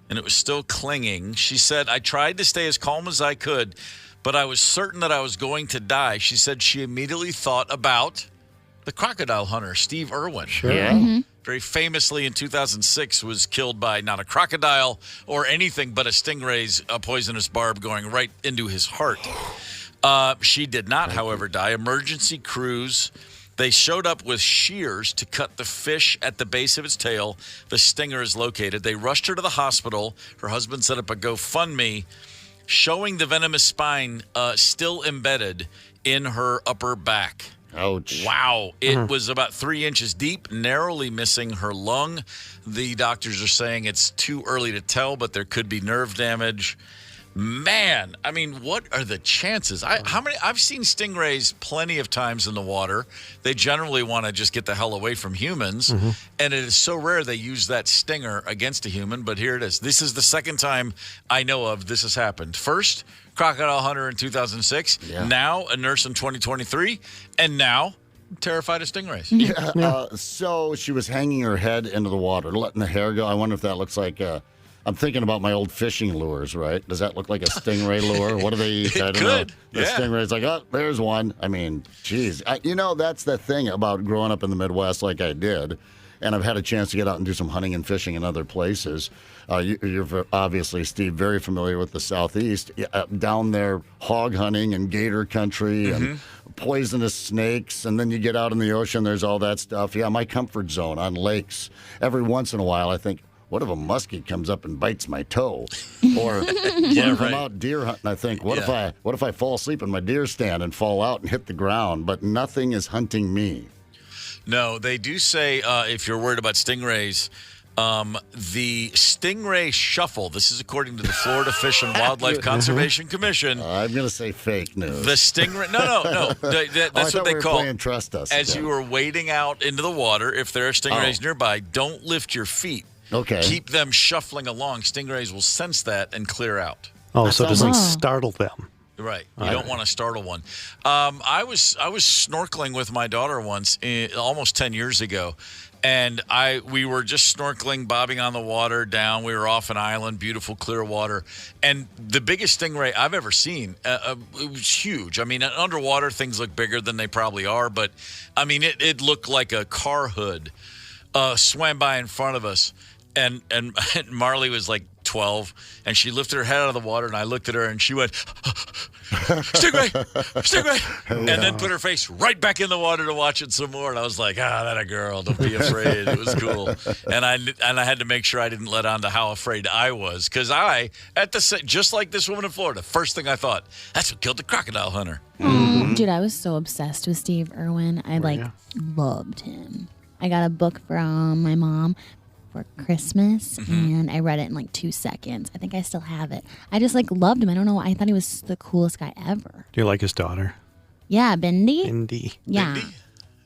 and it was still clinging. She said, I tried to stay as calm as I could, but I was certain that I was going to die. She said she immediately thought about the crocodile hunter, Steve Irwin. Sure. Yeah. Mm-hmm. Very famously in 2006 was killed by not a crocodile or anything but a stingray's poisonous barb going right into his heart. She did not, however, die. Emergency crews, they showed up with shears to cut the fish at the base of its tail. The stinger is located. They rushed her to the hospital. Her husband set up a GoFundMe showing the venomous spine still embedded in her upper back. Ouch. Wow. It was about 3 inches deep, narrowly missing her lung. The doctors are saying it's too early to tell, but there could be nerve damage. Man, I mean, what are the chances? I've seen stingrays plenty of times in the water. They generally want to just get the hell away from humans, and it is so rare they use that stinger against a human, but here it is. This is the second time I know of this has happened. First, crocodile hunter in 2006, now a nurse in 2023, and now terrified of stingrays. Yeah. So she was hanging her head into the water, letting the hair go. I wonder if that looks like I'm thinking about my old fishing lures, right? Does that look like a stingray lure? What do they eat? I don't know. The stingray's like, oh, there's one. I mean, geez. That's the thing about growing up in the Midwest like I did, and I've had a chance to get out and do some hunting and fishing in other places. You're obviously, Steve, very familiar with the Southeast. Down there, hog hunting and gator country and poisonous snakes, and then you get out in the ocean, there's all that stuff. Yeah, my comfort zone on lakes. Every once in a while, I think, what if a muskie comes up and bites my toe? Or if I'm out deer hunting, I think, what if I fall asleep in my deer stand and fall out and hit the ground? But nothing is hunting me. No, they do say if you're worried about stingrays, the stingray shuffle. This is according to the Florida Fish and Wildlife Conservation Commission. I'm going to say fake news. The stingray. No. That's what they call. Trust us. As you are wading out into the water, if there are stingrays nearby, don't lift your feet. Okay. Keep them shuffling along. Stingrays will sense that and clear out. Oh, so it doesn't startle them. Right. You don't want to startle one. I was snorkeling with my daughter once, almost 10 years ago, and we were just snorkeling, bobbing on the water down. We were off an island, beautiful, clear water. And the biggest stingray I've ever seen, it was huge. I mean, underwater, things look bigger than they probably are, but, I mean, it looked like a car hood swam by in front of us. And Marley was like 12, and she lifted her head out of the water, and I looked at her, and she went, stingray, and then put her face right back in the water to watch it some more. And I was like, that a girl, don't be afraid. It was cool. And I had to make sure I didn't let on to how afraid I was, because just like this woman in Florida, first thing I thought, that's what killed the crocodile hunter. Dude, I was so obsessed with Steve Irwin. I loved him. I got a book from my mom for Christmas, and I read it in like 2 seconds. I think I still have it. I just loved him. I don't know. I thought he was the coolest guy ever. Do you like his daughter? Yeah, Bindi. Yeah. Yeah.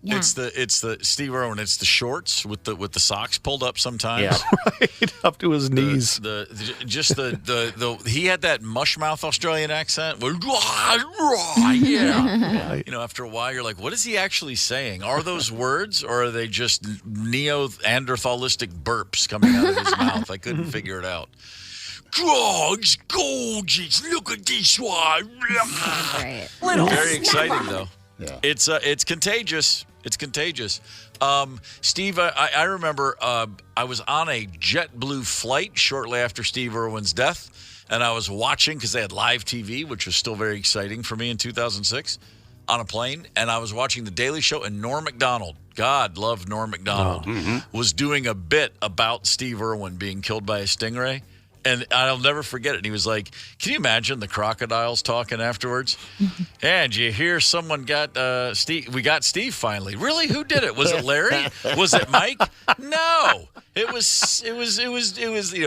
Yeah. It's the Steve Irwin. It's the shorts with the socks pulled up sometimes. Right up to his knees. He had that mush mouth Australian accent. After a while you're like, what is he actually saying? Are those words, or are they just Neanderthalistic burps coming out of his mouth? I couldn't figure it out. Oh, it's gorgeous. Look at this one. Great. Very exciting though. Yeah. It's contagious. It's contagious. Steve, I remember I was on a JetBlue flight shortly after Steve Irwin's death, and I was watching because they had live TV, which was still very exciting for me in 2006, on a plane, and I was watching The Daily Show, and Norm Macdonald, God love Norm Macdonald, was doing a bit about Steve Irwin being killed by a stingray. And I'll never forget it. And he was like, can you imagine the crocodiles talking afterwards? And you hear someone got Steve. We got Steve finally. Really? Who did it? Was it Larry? Was it Mike? No. It was, he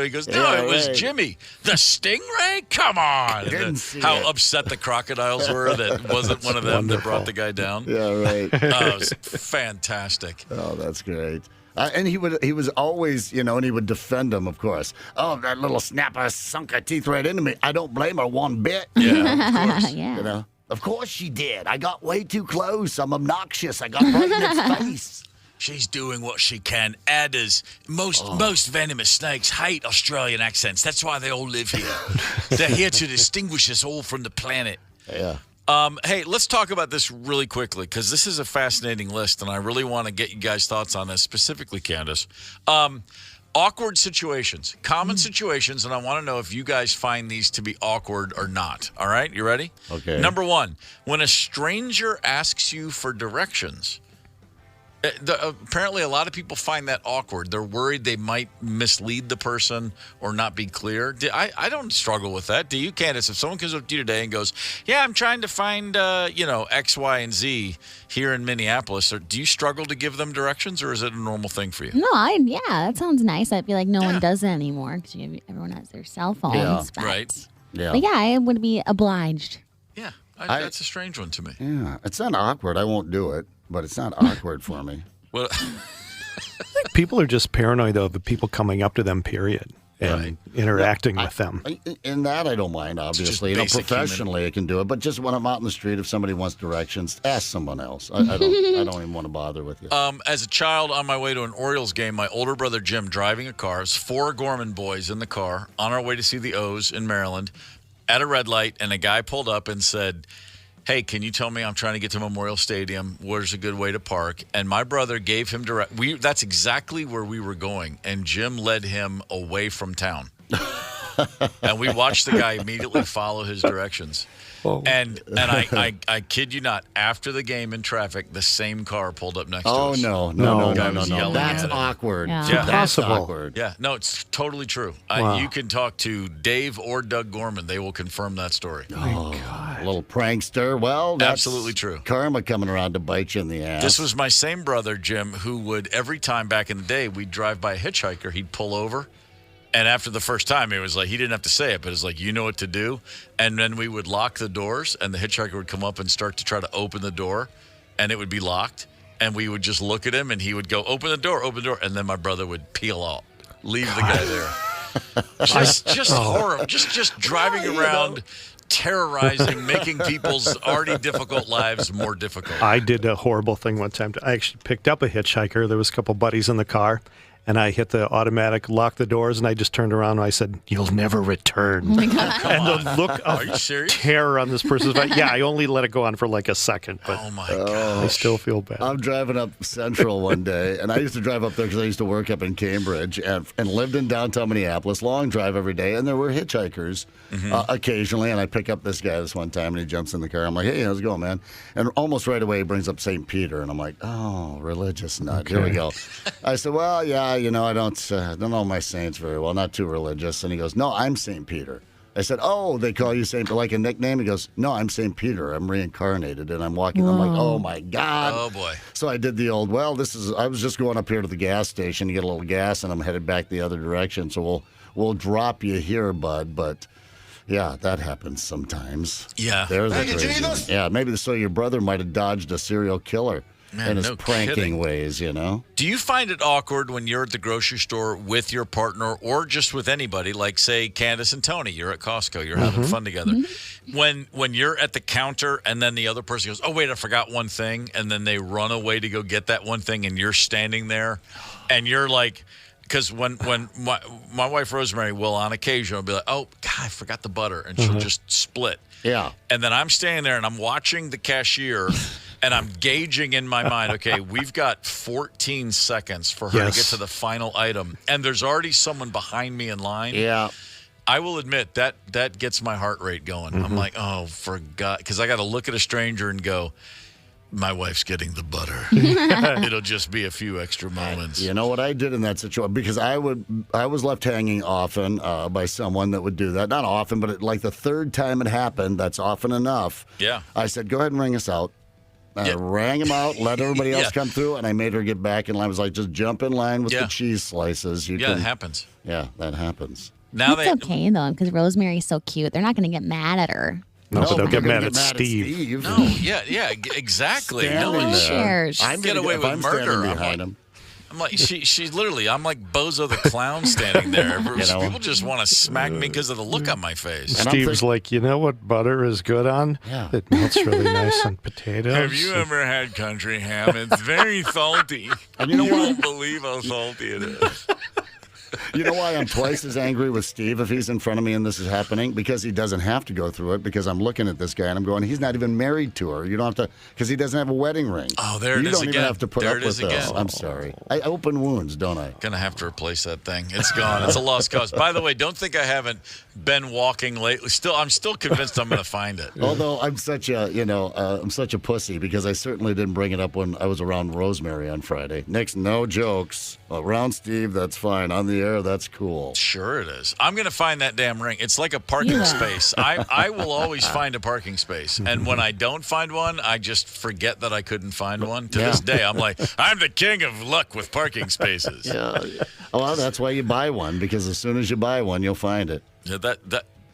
goes, no, it was Jimmy. The stingray? Come on. And how upset the crocodiles were that it wasn't one of them that brought the guy down. Yeah, right. It was fantastic. Oh, that's great. And he was always, and he would defend him, of course. Oh, that little snapper sunk her teeth right into me. I don't blame her one bit. Yeah, of course. Yeah. Of course she did. I got way too close. I'm obnoxious. I got right in its face. She's doing what she can. Adders, most venomous snakes hate Australian accents. That's why they all live here. They're here to distinguish us all from the planet. Yeah. Hey, let's talk about this really quickly because this is a fascinating list, and I really want to get you guys' thoughts on this, specifically, Candace. Awkward situations, common situations, and I want to know if you guys find these to be awkward or not. All right, you ready? Okay. Number one, when a stranger asks you for directions. Apparently, a lot of people find that awkward. They're worried they might mislead the person or not be clear. I don't struggle with that. Do you, Candace? If someone comes up to you today and goes, "Yeah, I'm trying to find, X, Y, and Z here in Minneapolis," or do you struggle to give them directions, or is it a normal thing for you? No, that sounds nice. I feel like no one does it anymore because everyone has their cell phones. Yeah, but, right. Yeah. But yeah, I would be obliged. Yeah, that's a strange one to me. Yeah, it's not awkward. I won't do it, but it's not awkward for me. Well, people are just paranoid of the people coming up to them, period, and interacting with them. In that, I don't mind, obviously. Professionally, I can do it. But just when I'm out in the street, if somebody wants directions, ask someone else. I don't even want to bother with you. As a child on my way to an Orioles game, my older brother Jim driving a car, 4 Gorman boys in the car, on our way to see the O's in Maryland, at a red light, and a guy pulled up and said, "Hey, can you tell me, I'm trying to get to Memorial Stadium, where's a good way to park?" And my brother gave him that's exactly where we were going, and Jim led him away from town. And we watched the guy immediately follow his directions. And I kid you not, after the game in traffic, the same car pulled up next to us. No. That's awkward. Yeah. Yeah. That's awkward. Yeah, no, it's totally true. Wow. You can talk to Dave or Doug Gorman. They will confirm that story. Oh, God. Little prankster. Well, that's absolutely true. Karma coming around to bite you in the ass. This was my same brother, Jim, who would, every time back in the day, we'd drive by a hitchhiker, he'd pull over. And after the first time, it was like, he didn't have to say it, but it's like, you know what to do. And then we would lock the doors, and the hitchhiker would come up and start to try to open the door, and it would be locked. And we would just look at him, and he would go, open the door. And then my brother would peel out, leave the guy there. Just horrible. Just driving around, terrorizing, making people's already difficult lives more difficult. I did a horrible thing one time. I actually picked up a hitchhiker. There was a couple buddies in the car. And I hit the automatic, lock the doors, and I just turned around and I said, "You'll never return." Oh my God. And the look Are you of serious? terror on this person's face. Yeah, I only let it go on for like a second, but Oh, my God. I still feel bad. I'm driving up Central one day, and I used to drive up there because I used to work up in Cambridge and lived in downtown Minneapolis, long drive every day, and there were hitchhikers occasionally, and I pick up this guy this one time, and he jumps in the car. I'm like, "Hey, how's it going, man?" And almost right away, he brings up St. Peter, and I'm like, "Oh, religious nut. Okay. Here we go." I said, "Well, yeah, I don't know my saints very well, not too religious." And he goes, "No, I'm St. Peter." I said, "Oh, they call you St. like a nickname?" He goes, "No, I'm St. Peter. I'm reincarnated." And I'm walking. I'm like, "Oh my God." Oh, boy. So I did the old, I was just going up here to the gas station to get a little gas, and I'm headed back the other direction. So we'll drop you here, bud. But yeah, that happens sometimes. Yeah. There's a crazy. Yeah, maybe so your brother might have dodged a serial killer. Man, in his no pranking kidding. ways, Do you find it awkward when you're at the grocery store with your partner or just with anybody, like, say, Candace and Tony, you're at Costco, you're having fun together. When you're at the counter and then the other person goes, "Oh, wait, I forgot one thing," and then they run away to go get that one thing, and you're standing there, and you're like, because when my wife Rosemary will on occasion will be like, "Oh, God, I forgot the butter," and she'll just split. Yeah. And then I'm standing there and I'm watching the cashier and I'm gauging in my mind, okay, we've got 14 seconds for her to get to the final item. And there's already someone behind me in line. Yeah. I will admit that gets my heart rate going. I'm like, oh, for God, because I got to look at a stranger and go, my wife's getting the butter. It'll just be a few extra moments. You know what I did in that situation? Because I was left hanging often by someone that would do that. Not often, but like the third time it happened, that's often enough. Yeah. I said, "Go ahead and ring us out." I rang him out, let everybody else come through, and I made her get back in line. I was like, "Just jump in line with the cheese slices." It happens. Yeah, that happens. Now it's okay, though, because Rosemary's so cute. They're not going to get mad at her. No, but they'll get mad at Steve. No, yeah, exactly. No one shares. I'm get away with murder. behind him. I'm like, she's literally, I'm like Bozo the Clown standing there. People just want to smack me because of the look on my face. Steve's like, you know what butter is good on? Yeah. It melts really nice on potatoes. Have you ever had country ham? It's very salty. And you know you what? won't believe how salty it is. You know why I'm twice as angry with Steve if he's in front of me and this is happening? Because he doesn't have to go through it, because I'm looking at this guy and I'm going, he's not even married to her. You don't have to, because he doesn't have a wedding ring. Oh, there it is again. You don't even have to put there up it is with this. again. I'm sorry. I open wounds, don't I? Gonna have to replace that thing. It's gone. It's a lost cause. By the way, don't think I haven't been walking lately. I'm still convinced I'm gonna find it. Although I'm such a, I'm such a pussy, because I certainly didn't bring it up when I was around Rosemary on Friday. Nick's no jokes. Around Steve, that's fine. On the air, that's cool. Sure it is. I'm going to find that damn ring. It's like a parking space. I will always find a parking space. And when I don't find one, I just forget that I couldn't find one. To this day, I'm like, I'm the king of luck with parking spaces. Yeah. Well, that's why you buy one, because as soon as you buy one, you'll find it. Yeah,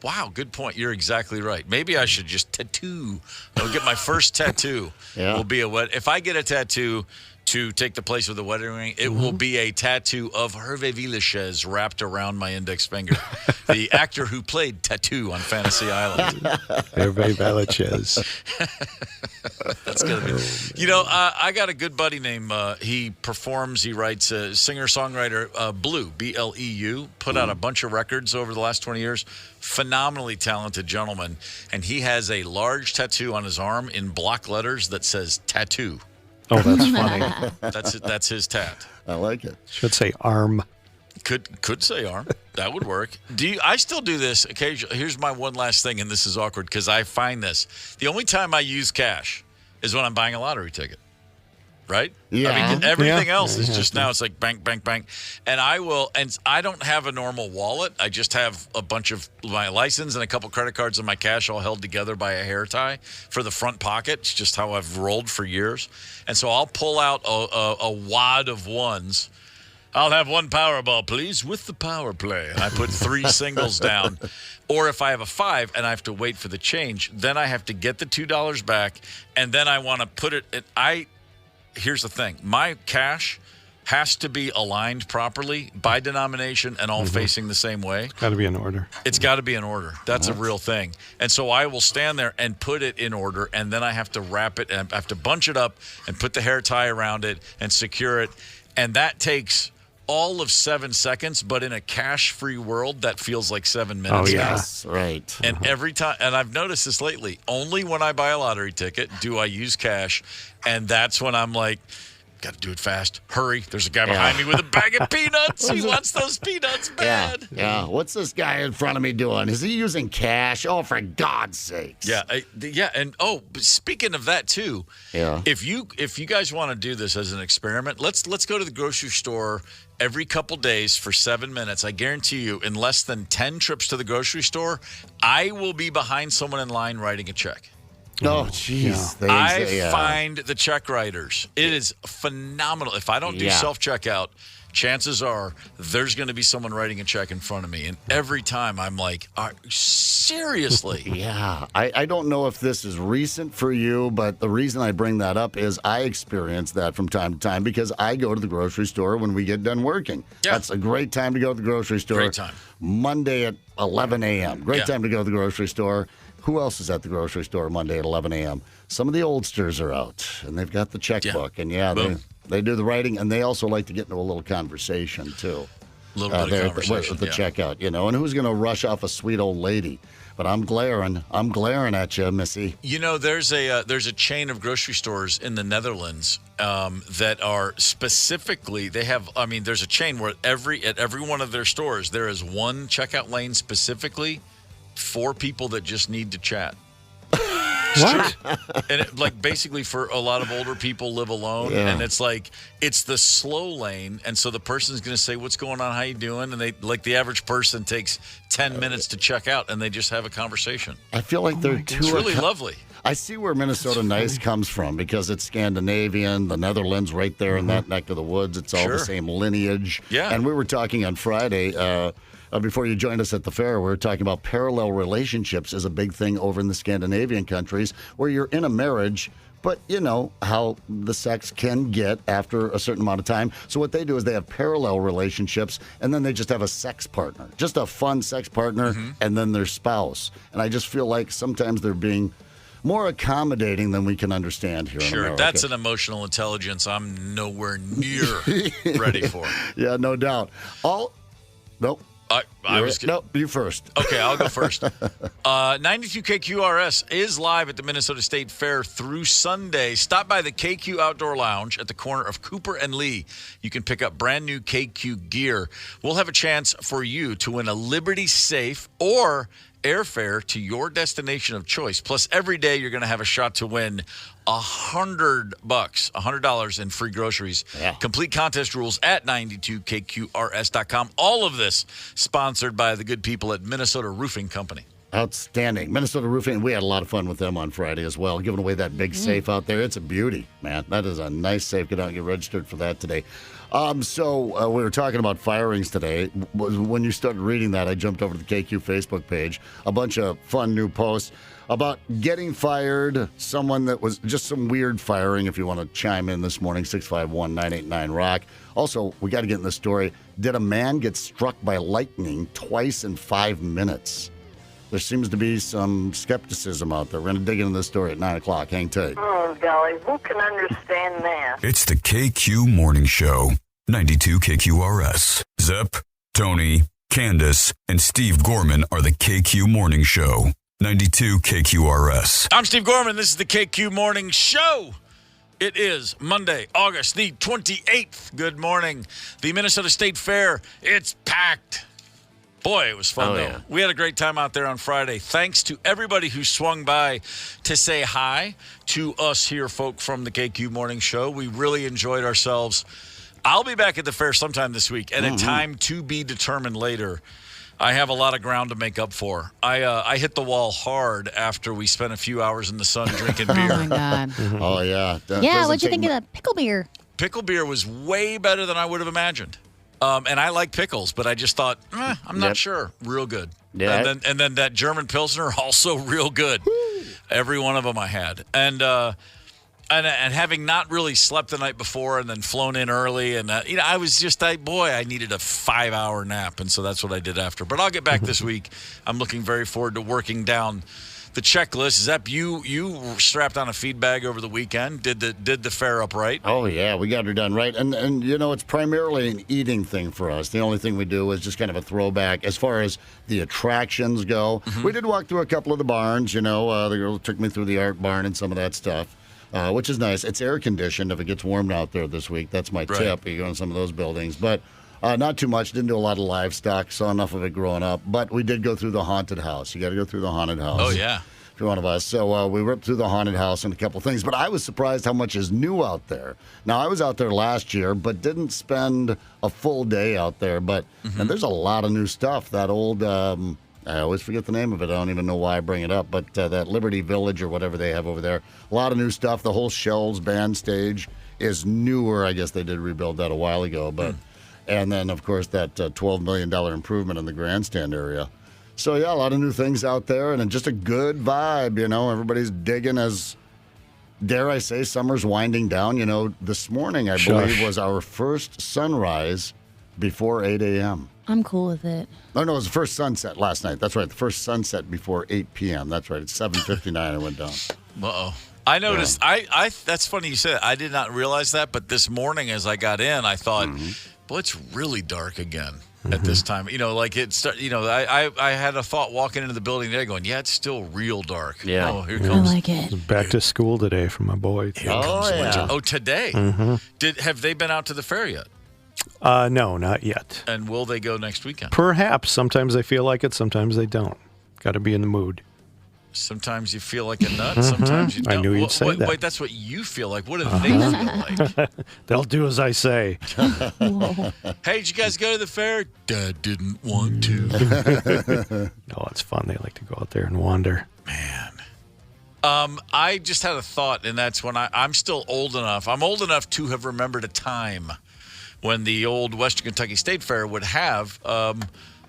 wow, good point. You're exactly right. Maybe I should just tattoo. I'll get my first tattoo. Will be if I get a tattoo to take the place of the wedding ring, it will be a tattoo of Hervé Villechaize wrapped around my index finger. The actor who played Tattoo on Fantasy Island. Hervé Villechaize. That's going to be... I got a good buddy named... he writes, singer-songwriter Blue, B-L-E-U, put out a bunch of records over the last 20 years. Phenomenally talented gentleman. And he has a large tattoo on his arm in block letters that says Tattoo. Oh, that's funny. That's his tat. I like it. Should say arm. Could say arm. That would work. I still do this occasionally. Here's my one last thing, and this is awkward because I find this. The only time I use cash is when I'm buying a lottery ticket. Right? Yeah. I mean, everything else is just now it's like bank, bank, bank. And I don't have a normal wallet. I just have a bunch of my license and a couple credit cards and my cash all held together by a hair tie for the front pocket. It's just how I've rolled for years. And so I'll pull out a wad of ones. I'll have one Powerball, please, with the power play. And I put 3 singles down. Or if I have a 5 and I have to wait for the change, then I have to get the $2 back. And then I want to put it here's the thing. My cash has to be aligned properly by denomination and all facing the same way. It's got to be in order. It's got to be in order. That's a real thing. And so I will stand there and put it in order, and then I have to wrap it, and I have to bunch it up and put the hair tie around it and secure it. And that takes all of 7 seconds, but in a cash-free world, that feels like 7 minutes. Oh, yes, right. And every time, and I've noticed this lately, only when I buy a lottery ticket do I use cash, and that's when I'm like, got to do it fast. Hurry. There's a guy behind me with a bag of peanuts. He wants those peanuts bad. Yeah. What's this guy in front of me doing? Is he using cash? Oh, for God's sakes. Yeah. And but speaking of that too, if you guys want to do this as an experiment, let's go to the grocery store every couple days for 7 minutes. I guarantee you, in less than 10 trips to the grocery store, I will be behind someone in line writing a check. Oh, jeez. Yeah. I find the check writers. It is phenomenal. If I don't do self-checkout, chances are there's going to be someone writing a check in front of me. And every time I'm like, seriously? Yeah. I don't know if this is recent for you, but the reason I bring that up is I experience that from time to time because I go to the grocery store when we get done working. Yeah. That's a great time to go to the grocery store. Great time. Monday at 11 a.m. Great time to go to the grocery store. Who else is at the grocery store Monday at 11 a.m.? Some of the oldsters are out, and they've got the checkbook. And, they do the writing, and they also like to get into a little conversation, too. A little bit of conversation, at the checkout, and who's going to rush off a sweet old lady? But I'm glaring at you, Missy. There's a chain of grocery stores in the Netherlands that are specifically, there's a chain where at every one of their stores, there is one checkout lane specifically for people that just need to chat. What? And basically for a lot of older people live alone, and it's the slow lane, and so the person's going to say, "What's going on? How you doing?" And the average person takes 10 minutes to check out, and they just have a conversation. I feel like they're too. It's really lovely. I see where Minnesota Nice comes from because it's Scandinavian, the Netherlands right there in that neck of the woods. It's all the same lineage. Yeah. And we were talking on Friday. before you joined us at the fair, we were talking about parallel relationships is a big thing over in the Scandinavian countries where you're in a marriage, but you know how the sex can get after a certain amount of time. So what they do is they have parallel relationships, and then they just have a sex partner, just a fun sex partner, and then their spouse. And I just feel like sometimes they're being more accommodating than we can understand here in America. That's an emotional intelligence I'm nowhere near ready for. Yeah, no doubt. Nope. Nope, you first. Okay, I'll go first. 92 KQRS is live at the Minnesota State Fair through Sunday. Stop by the KQ Outdoor Lounge at the corner of Cooper and Lee. You can pick up brand new KQ gear. We'll have a chance for you to win a Liberty Safe or airfare to your destination of choice. Plus, every day you're going to have a shot to win $100 in free groceries. Yeah. Complete contest rules at 92kqrs.com. All of this sponsored by the good people at Minnesota Roofing Company. Outstanding. Minnesota Roofing, we had a lot of fun with them on Friday as well, giving away that big safe out there. It's a beauty, man. That is a nice safe. Get out and get registered for that today. So we were talking about firings today. When you started reading that, I jumped over to the KQ Facebook page. A bunch of fun new posts about getting fired, someone that was just some weird firing. If you want to chime in this morning, 651-989-ROCK. Also, we got to get in the story. Did a man get struck by lightning twice in 5 minutes? There seems to be some skepticism out there. We're going to dig into this story at 9 o'clock. Hang tight. Oh, golly, who can understand that? It's the KQ Morning Show, 92 KQRS. Zep, Tony, Candace, and Steve Gorman are the KQ Morning Show, 92 KQRS. I'm Steve Gorman. This is the KQ Morning Show. It is Monday, August the 28th. Good morning. The Minnesota State Fair, it's packed. Boy, it was fun, though. Yeah. We had a great time out there on Friday. Thanks to everybody who swung by to say hi to us here, folk from the KQ Morning Show. We really enjoyed ourselves. I'll be back at the fair sometime this week, and a time to be determined later. I have a lot of ground to make up for. I hit the wall hard after we spent a few hours in the sun drinking beer. Oh, my God. Oh, yeah. Yeah, what'd you think of the pickle beer? Pickle beer was way better than I would have imagined. And I like pickles, but I just thought, I'm not sure. Real good. Yeah. And then that German Pilsner, also real good. Woo. Every one of them I had. And having not really slept the night before and then flown in early, and I was just, I needed a 5-hour nap, and so that's what I did after. But I'll get back this week. I'm looking very forward to working down the checklist. Zep, you strapped on a feed bag over the weekend. Did the fair up right? Oh yeah, we got her done right. And it's primarily an eating thing for us. The only thing we do is just kind of a throwback as far as the attractions go. We did walk through a couple of the barns. The girl took me through the art barn and some of that stuff, which is nice. It's air conditioned if it gets warm out there this week. That's my tip. You go in some of those buildings, but not too much. Didn't do a lot of livestock. Saw enough of it growing up. But we did go through the haunted house. You got to go through the haunted house. Oh, yeah. If you're one of us. So we ripped through the haunted house and a couple things. But I was surprised how much is new out there. Now, I was out there last year, but didn't spend a full day out there. But and there's a lot of new stuff. That old, I always forget the name of it. I don't even know why I bring it up. But that Liberty Village or whatever they have over there. A lot of new stuff. The whole Shells band stage is newer. I guess they did rebuild that a while ago. But and then, of course, that $12 million improvement in the grandstand area. So, yeah, a lot of new things out there and just a good vibe, Everybody's digging as, dare I say, summer's winding down. This morning, I believe, was our first sunrise before 8 a.m. I'm cool with it. Oh, no, it was the first sunset last night. That's right, the first sunset before 8 p.m. That's right, it's 7:59 it went down. Uh-oh. I noticed, that's funny you said it. I did not realize that, but this morning as I got in, I thought, boy, it's really dark again at this time. I had a thought walking into the building today going, it's still real dark. Yeah. Oh, here comes. I like it. Back to school today for my boy. Here comes winter. Oh, today? Have they been out to the fair yet? No, not yet. And will they go next weekend? Perhaps. Sometimes they feel like it, sometimes they don't. Got to be in the mood. Sometimes you feel like a nut, sometimes you don't. I knew you'd say that. Wait, that's what you feel like. What do they feel like? They'll do as I say. Hey, did you guys go to the fair? Dad didn't want to. No, it's fun. They like to go out there and wander. Man. I just had a thought, and that's when I'm still old enough. I'm old enough to have remembered a time when the old Western Kentucky State Fair would have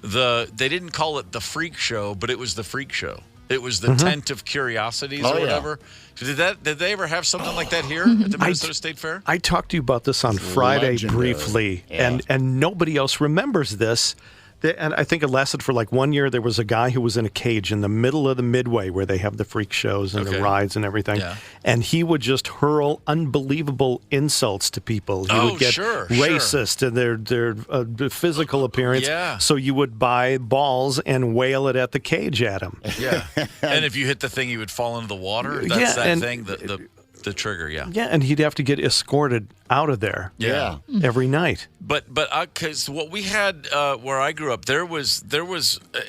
they didn't call it the freak show, but it was the freak show. It was the tent of curiosities or whatever. Yeah. Did they ever have something like that here at the Minnesota State Fair? I talked to you about this on Friday briefly, and nobody else remembers this. And I think it lasted for like 1 year. There was a guy who was in a cage in the middle of the Midway where they have the freak shows and the rides and everything. Yeah. And he would just hurl unbelievable insults to people. He would get racist in their physical appearance. Yeah. So you would buy balls and whale it at the cage at him. Yeah. And if you hit the thing, you would fall into the water. That's thing, the trigger, Yeah, and he'd have to get escorted out of there. Yeah, every night. But because what we had where I grew up, there was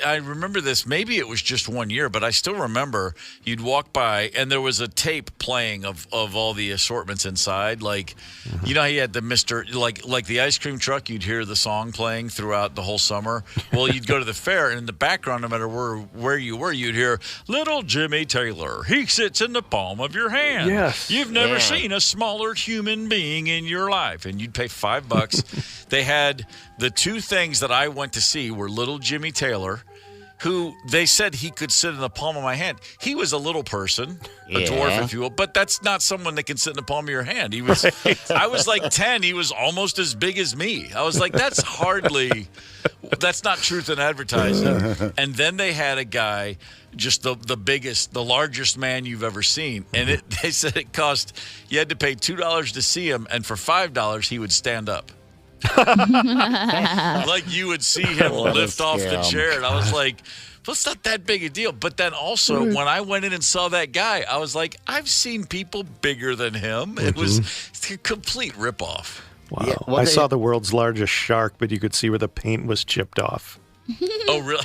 I remember this. Maybe it was just 1 year, but I still remember you'd walk by and there was a tape playing of all the assortments inside. Like, you know, how you had the like the ice cream truck. You'd hear the song playing throughout the whole summer. Well, you'd go to the fair, and in the background, no matter where you were, you'd hear Little Jimmy Taylor. He sits in the palm of your hand. Yes. You've never seen a smaller human being in your life, and you'd pay $5. They had the two things that I went to see were Little Jimmy Taylor, who they said he could sit in the palm of my hand. He was a little person, a dwarf, if you will, but that's not someone that can sit in the palm of your hand. He was, I was like 10. He was almost as big as me. I was like, that's not truth in advertising. And then they had a guy, just the biggest, the largest man you've ever seen. And they said you had to pay $2 to see him, and for $5 he would stand up. Like you would see him lift off the chair, and I was like, well, it's not that big a deal. But then also, when I went in and saw that guy, I was like, I've seen people bigger than him. It was a complete ripoff. Wow. Yeah, I saw the world's largest shark, but you could see where the paint was chipped off. Oh, really?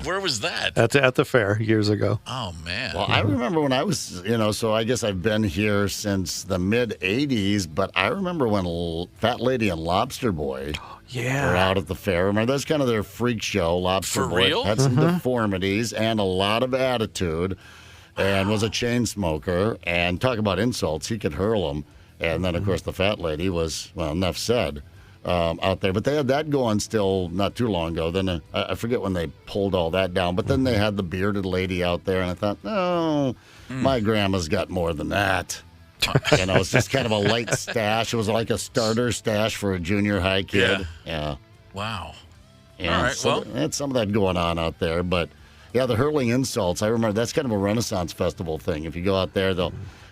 Where was that? At the fair years ago. Oh, man. Well, I remember when I was, so I guess I've been here since the mid-'80s, but I remember when Fat Lady and Lobster Boy were out at the fair. Remember, that's kind of their freak show. Lobster For Boy real? had some deformities and a lot of attitude and was a chain smoker. And talk about insults, he could hurl them. And then, of course, the Fat Lady was, well, enough said. Out there. But they had that going still not too long ago. Then I forget when they pulled all that down. But then they had the bearded lady out there, and I thought, no, my grandma's got more than that. It's just kind of a light stash. It was like a starter stash for a junior high kid. Yeah. Wow. Yeah, all right, so that's some of that going on out there. But, yeah, the hurling insults, I remember that's kind of a Renaissance Festival thing. If you go out there, a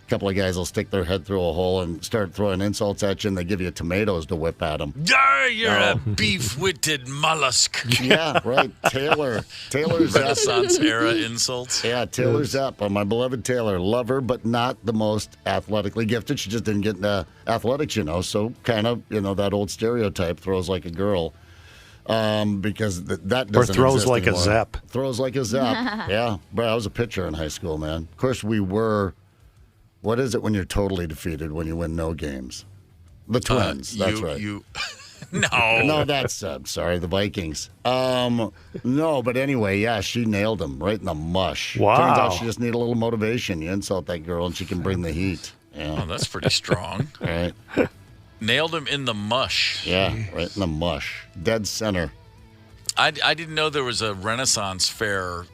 couple of guys will stick their head through a hole and start throwing insults at you, and they give you tomatoes to whip at them. Yeah, you're a beef-witted mollusk. Yeah, right. Taylor Zepp. Renaissance era insults. Yeah, Taylor Zepp, my beloved Taylor. Love her, but not the most athletically gifted. She just didn't get into athletics, so kind of, that old stereotype, throws like a girl. Because that doesn't Or throws exist like anymore. a Zepp. Throws like a Zepp. Yeah, but I was a pitcher in high school, man. Of course, we were. What is it when you're totally defeated when you win no games? The Twins. That's right. No, that's sorry, the Vikings. No, but anyway, yeah, she nailed him right in the mush. Wow. Turns out she just needed a little motivation. You insult that girl, and she can bring the heat. Yeah. Oh, that's pretty strong. Right. Nailed him in the mush. Yeah, right in the mush. Dead center. I didn't know there was a Renaissance fair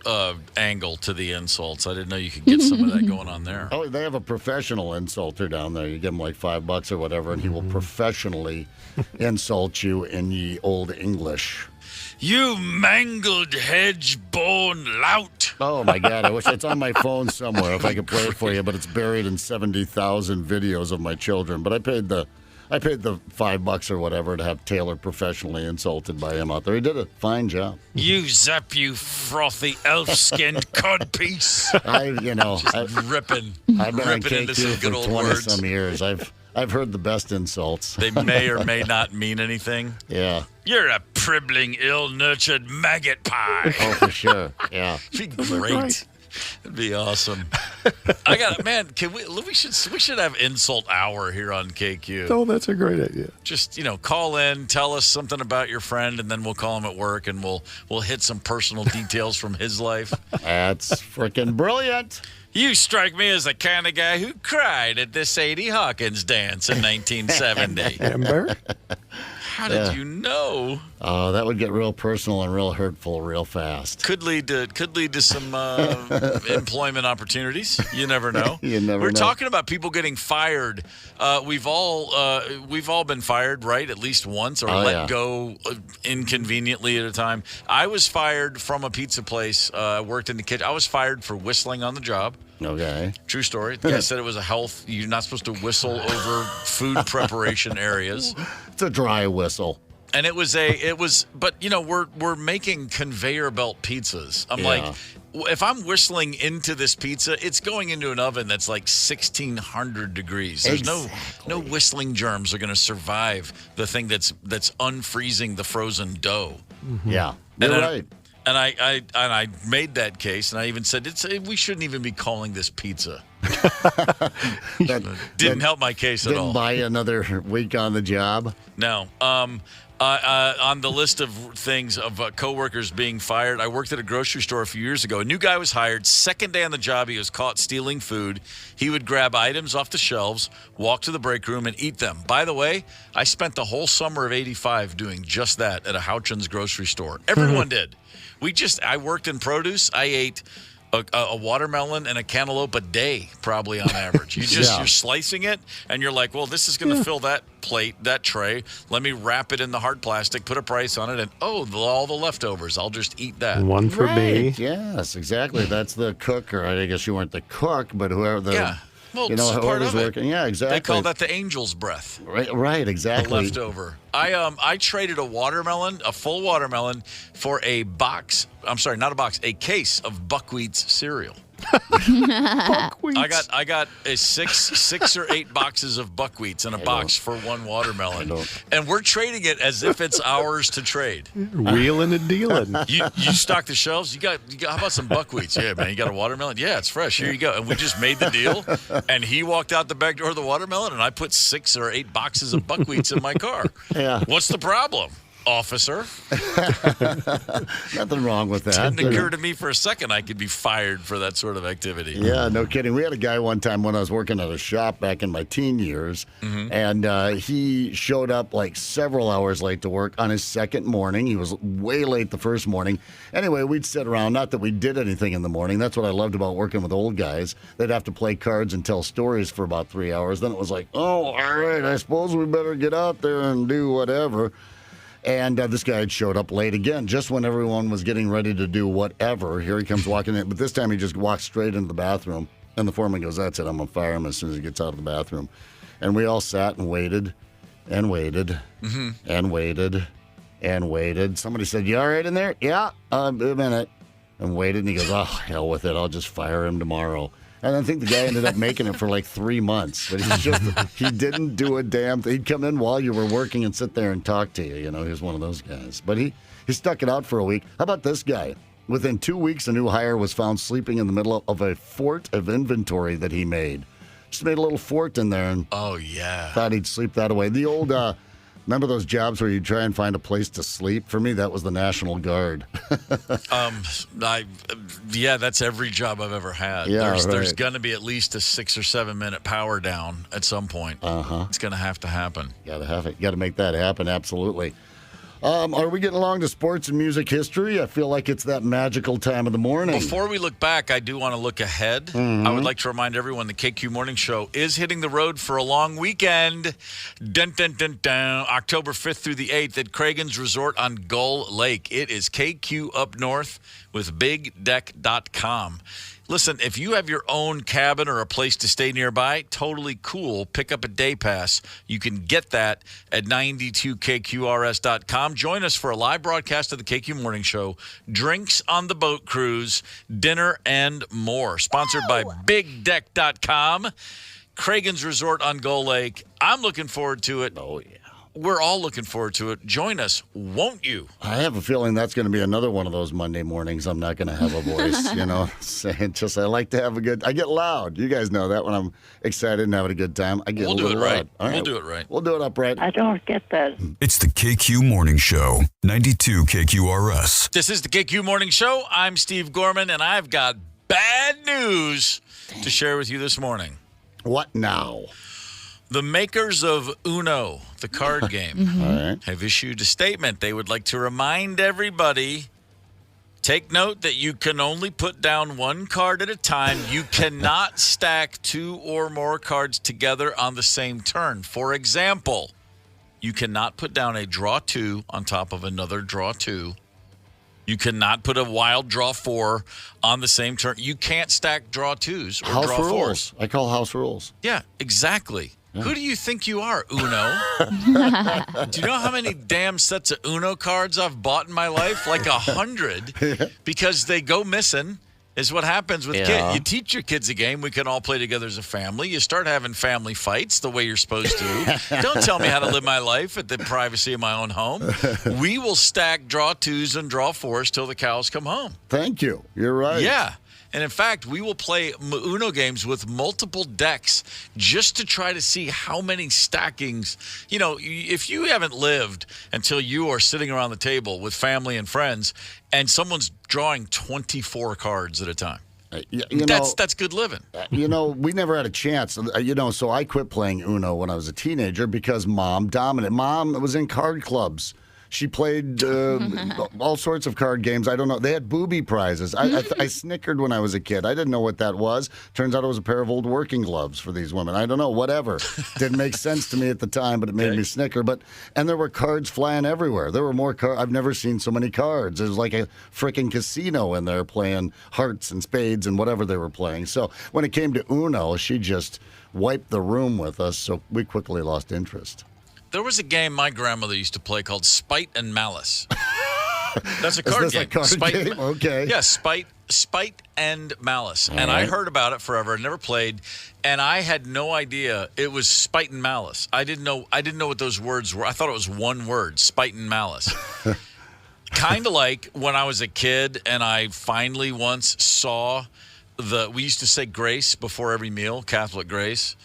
angle to the insults. I didn't know you could get some of that going on there. Oh, they have a professional insulter down there. You give him like $5 or whatever, and he will professionally insult you in ye old English. You mangled hedge-born lout. Oh, my God. I wish it's on my phone somewhere if I could play it for you, but it's buried in 70,000 videos of my children. But I paid the $5 or whatever to have Taylor professionally insulted by him out there. He did a fine job. You Zepp, you frothy elf-skinned codpiece. Ripping. I've been on into some KQ good for old 20 words. some years. I've heard the best insults. They may or may not mean anything. Yeah. You're a pribbling, ill-nurtured maggot pie. Oh, for sure. Yeah. It'd be great. It'd be awesome. Can we should have insult hour here on KQ. Oh, that's a great idea. Just, call in, tell us something about your friend, and then we'll call him at work and we'll hit some personal details from his life. That's freaking brilliant. You strike me as the kind of guy who cried at this Sadie Hawkins dance in 1970. Amber? How did you know? Oh, that would get real personal and real hurtful real fast. Could lead to some employment opportunities. You never know. We're talking about people getting fired. We've all been fired, right? At least once, or let go inconveniently at a time. I was fired from a pizza place. I worked in the kitchen. I was fired for whistling on the job. Okay. True story. The guy said it was a health. You're not supposed to whistle over food preparation areas. It's a dry whistle. And but we're making conveyor belt pizzas. I'm like, if I'm whistling into this pizza, it's going into an oven that's like 1,600 degrees. There's no whistling germs are going to survive the thing that's unfreezing the frozen dough. Mm-hmm. Yeah, you're right. And I made that case, and I even said we shouldn't even be calling this pizza. Didn't help my case at all. Didn't buy another week on the job. No. On the list of things of coworkers being fired, I worked at a grocery store a few years ago. A new guy was hired. Second day on the job, he was caught stealing food. He would grab items off the shelves, walk to the break room, and eat them. By the way, I spent the whole summer of '85 doing just that at a Houchins grocery store. Everyone did. I worked in produce. I ate a watermelon and a cantaloupe a day, probably on average. You're slicing it, and you're like, well, this is going to fill that plate, that tray. Let me wrap it in the hard plastic, put a price on it, and all the leftovers. I'll just eat that. One for me. Yes, exactly. That's the cook, or I guess you weren't the cook, but whoever the... Yeah. Well, it's part of working. Yeah, exactly. They call that the angel's breath. Right, exactly. The leftover. I traded a full watermelon, for a box. I'm sorry, not a box, a case of Buckwheat's cereal. I got a six or eight boxes of Buckwheats in a box for one watermelon, and we're trading it as if it's ours to trade. Wheeling and dealing. You stock the shelves. You got how about some Buckwheats? Yeah, man. You got a watermelon? Yeah, it's fresh. Here you go. And we just made the deal. And he walked out the back door of the watermelon, and I put 6 or 8 boxes of Buckwheats in my car. Yeah. What's the problem, officer? Nothing wrong with that. Didn't occur to me for a second I could be fired for that sort of activity. Yeah, no kidding. We had a guy one time when I was working at a shop back in my teen years, and he showed up like several hours late to work on his second morning. He was way late the first morning. Anyway, we'd sit around. Not that we did anything in the morning. That's what I loved about working with old guys. They'd have to play cards and tell stories for about 3 hours. Then it was like, oh, all right, I suppose we better get out there and do whatever. And this guy had showed up late again, just when everyone was getting ready to do whatever. Here he comes walking in. But this time he just walks straight into the bathroom. And the foreman goes, that's it, I'm going to fire him as soon as he gets out of the bathroom. And we all sat and waited and waited and waited and waited. Somebody said, you all right in there? Yeah, a minute. And waited, and he goes, oh, hell with it. I'll just fire him tomorrow. And I think the guy ended up making it for like 3 months. But he didn't do a damn thing. He'd come in while you were working and sit there and talk to you. You know, he was one of those guys. But he stuck it out for a week. How about this guy? Within 2 weeks, a new hire was found sleeping in the middle of a fort of inventory that he made. Just made a little fort in there. And thought he'd sleep that away. The old... remember those jobs where you try and find a place to sleep? For me, that was the National Guard. That's every job I've ever had. Yeah, there's going to be at least a 6 or 7 minute power down at some point. It's going to have to happen. Got to have it. Got to make that happen. Absolutely. Are we getting along to sports and music history? I feel like it's that magical time of the morning. Before we look back, I do want to look ahead. I would like to remind everyone the KQ Morning Show is hitting the road for a long weekend. Dun, dun, dun, dun. October 5th through the 8th at Cragen's Resort on Gull Lake. It is KQ Up North with BigDeck.com. Listen, if you have your own cabin or a place to stay nearby, totally cool. Pick up a day pass. You can get that at 92KQRS.com. Join us for a live broadcast of the KQ Morning Show, drinks on the boat cruise, dinner, and more. Sponsored by BigDeck.com. Cragen's Resort on Gull Lake. I'm looking forward to it. Oh, yeah. We're all looking forward to it. Join us, won't you? I have a feeling that's going to be another one of those Monday mornings I'm not going to have a voice, saying just I like to have I get loud. You guys know that when I'm excited and having a good time, I get a little loud. We'll do it right. We'll do it upright. I don't get that. It's the KQ Morning Show, 92 KQRS. This is the KQ Morning Show. I'm Steve Gorman, and I've got bad news to share with you this morning. What now? The makers of Uno, the card game, All right. have issued a statement. They would like to remind everybody, take note that you can only put down one card at a time. You cannot stack 2 or more cards together on the same turn. For example, you cannot put down a draw 2 on top of another draw 2. You cannot put a wild draw 4 on the same turn. You can't stack draw 2s or House draw rules. 4s. I call house rules. Yeah, exactly. Yeah. Who do you think you are, Uno? Do you know how many damn sets of Uno cards I've bought in my life? Like 100, because they go missing. Is what happens with kids. You teach your kids a game. We can all play together as a family. You start having family fights the way you're supposed to. Don't tell me how to live my life at the privacy of my own home. We will stack draw 2s and draw 4s till the cows come home. Thank you. You're right. Yeah. And in fact, we will play Uno games with multiple decks just to try to see how many stackings. You know, if you haven't lived until you are sitting around the table with family and friends and someone's drawing 24 cards at a time. That's good living. We never had a chance. So I quit playing Uno when I was a teenager because Mom dominated. Mom was in card clubs. She played all sorts of card games. I don't know. They had booby prizes. I snickered when I was a kid. I didn't know what that was. Turns out it was a pair of old working gloves for these women. I don't know. Whatever. Didn't make sense to me at the time, but it made me snicker. And there were cards flying everywhere. There were more cards. I've never seen so many cards. There was like a freaking casino in there playing hearts and spades and whatever they were playing. So when it came to Uno, she just wiped the room with us. So we quickly lost interest. There was a game my grandmother used to play called Spite and Malice. That's a card game. A card game? Okay. Yeah, Spite and Malice. And I heard about it forever. I never played, and I had no idea it was Spite and Malice. I didn't know what those words were. I thought it was one word, Spite and Malice. Kind of like when I was a kid and I finally once saw we used to say grace before every meal, Catholic grace.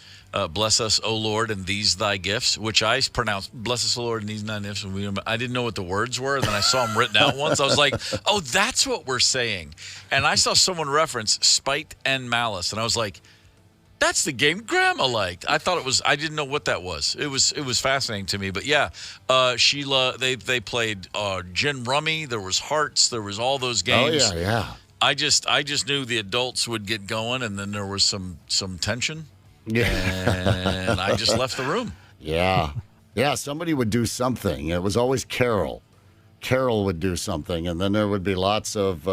Bless us, O Lord, and these thy gifts, which I pronounced, bless us, O Lord, and these thy gifts. I didn't know what the words were. Then I saw them written out once. I was like, oh, that's what we're saying. And I saw someone reference Spite and Malice, and I was like, that's the game Grandma liked. I didn't know what that was. It was fascinating to me. But yeah, Sheila, they played gin rummy. There was hearts. There was all those games. Oh yeah. I just knew the adults would get going, and then there was some tension. Yeah. And I just left the room. Yeah. Yeah, somebody would do something. It was always Carol. Carol would do something, and then there would be lots of,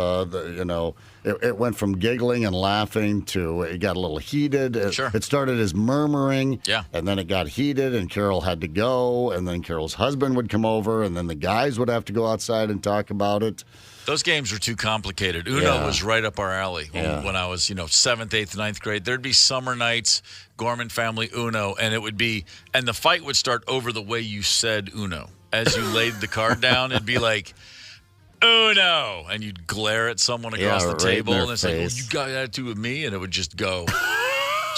it went from giggling and laughing to it got a little heated. It started as murmuring, and then it got heated, and Carol had to go, and then Carol's husband would come over, and then the guys would have to go outside and talk about it. Those games were too complicated. Uno was right up our alley when I was, 7th, 8th, 9th grade. There'd be summer nights, Gorman family Uno, and and the fight would start over the way you said Uno. As you laid the card down, it'd be like, Uno, and you'd glare at someone across the table, and it's like, well, you got attitude with me, and it would just go.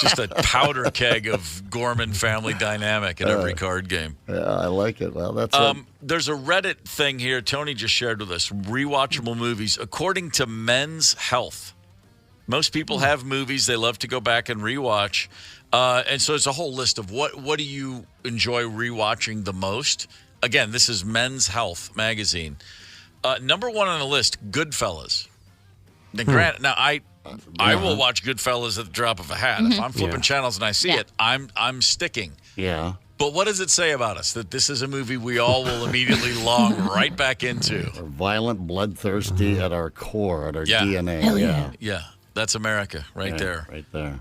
Just a powder keg of Gorman family dynamic in every card game. Yeah, I like it. Well, that's there's a Reddit thing here Tony just shared with us. Rewatchable movies. According to Men's Health, most people have movies they love to go back and rewatch. And so it's a whole list of what do you enjoy rewatching the most? Again, this is Men's Health magazine. Number 1 on the list, Goodfellas. Now, I will watch Goodfellas at the drop of a hat. If I'm flipping channels and I see it, I'm sticking. Yeah. But what does it say about us? That this is a movie we all will immediately long right back into. We're violent, bloodthirsty at our core, at our DNA. Hell yeah. Yeah. That's America right there. Right there.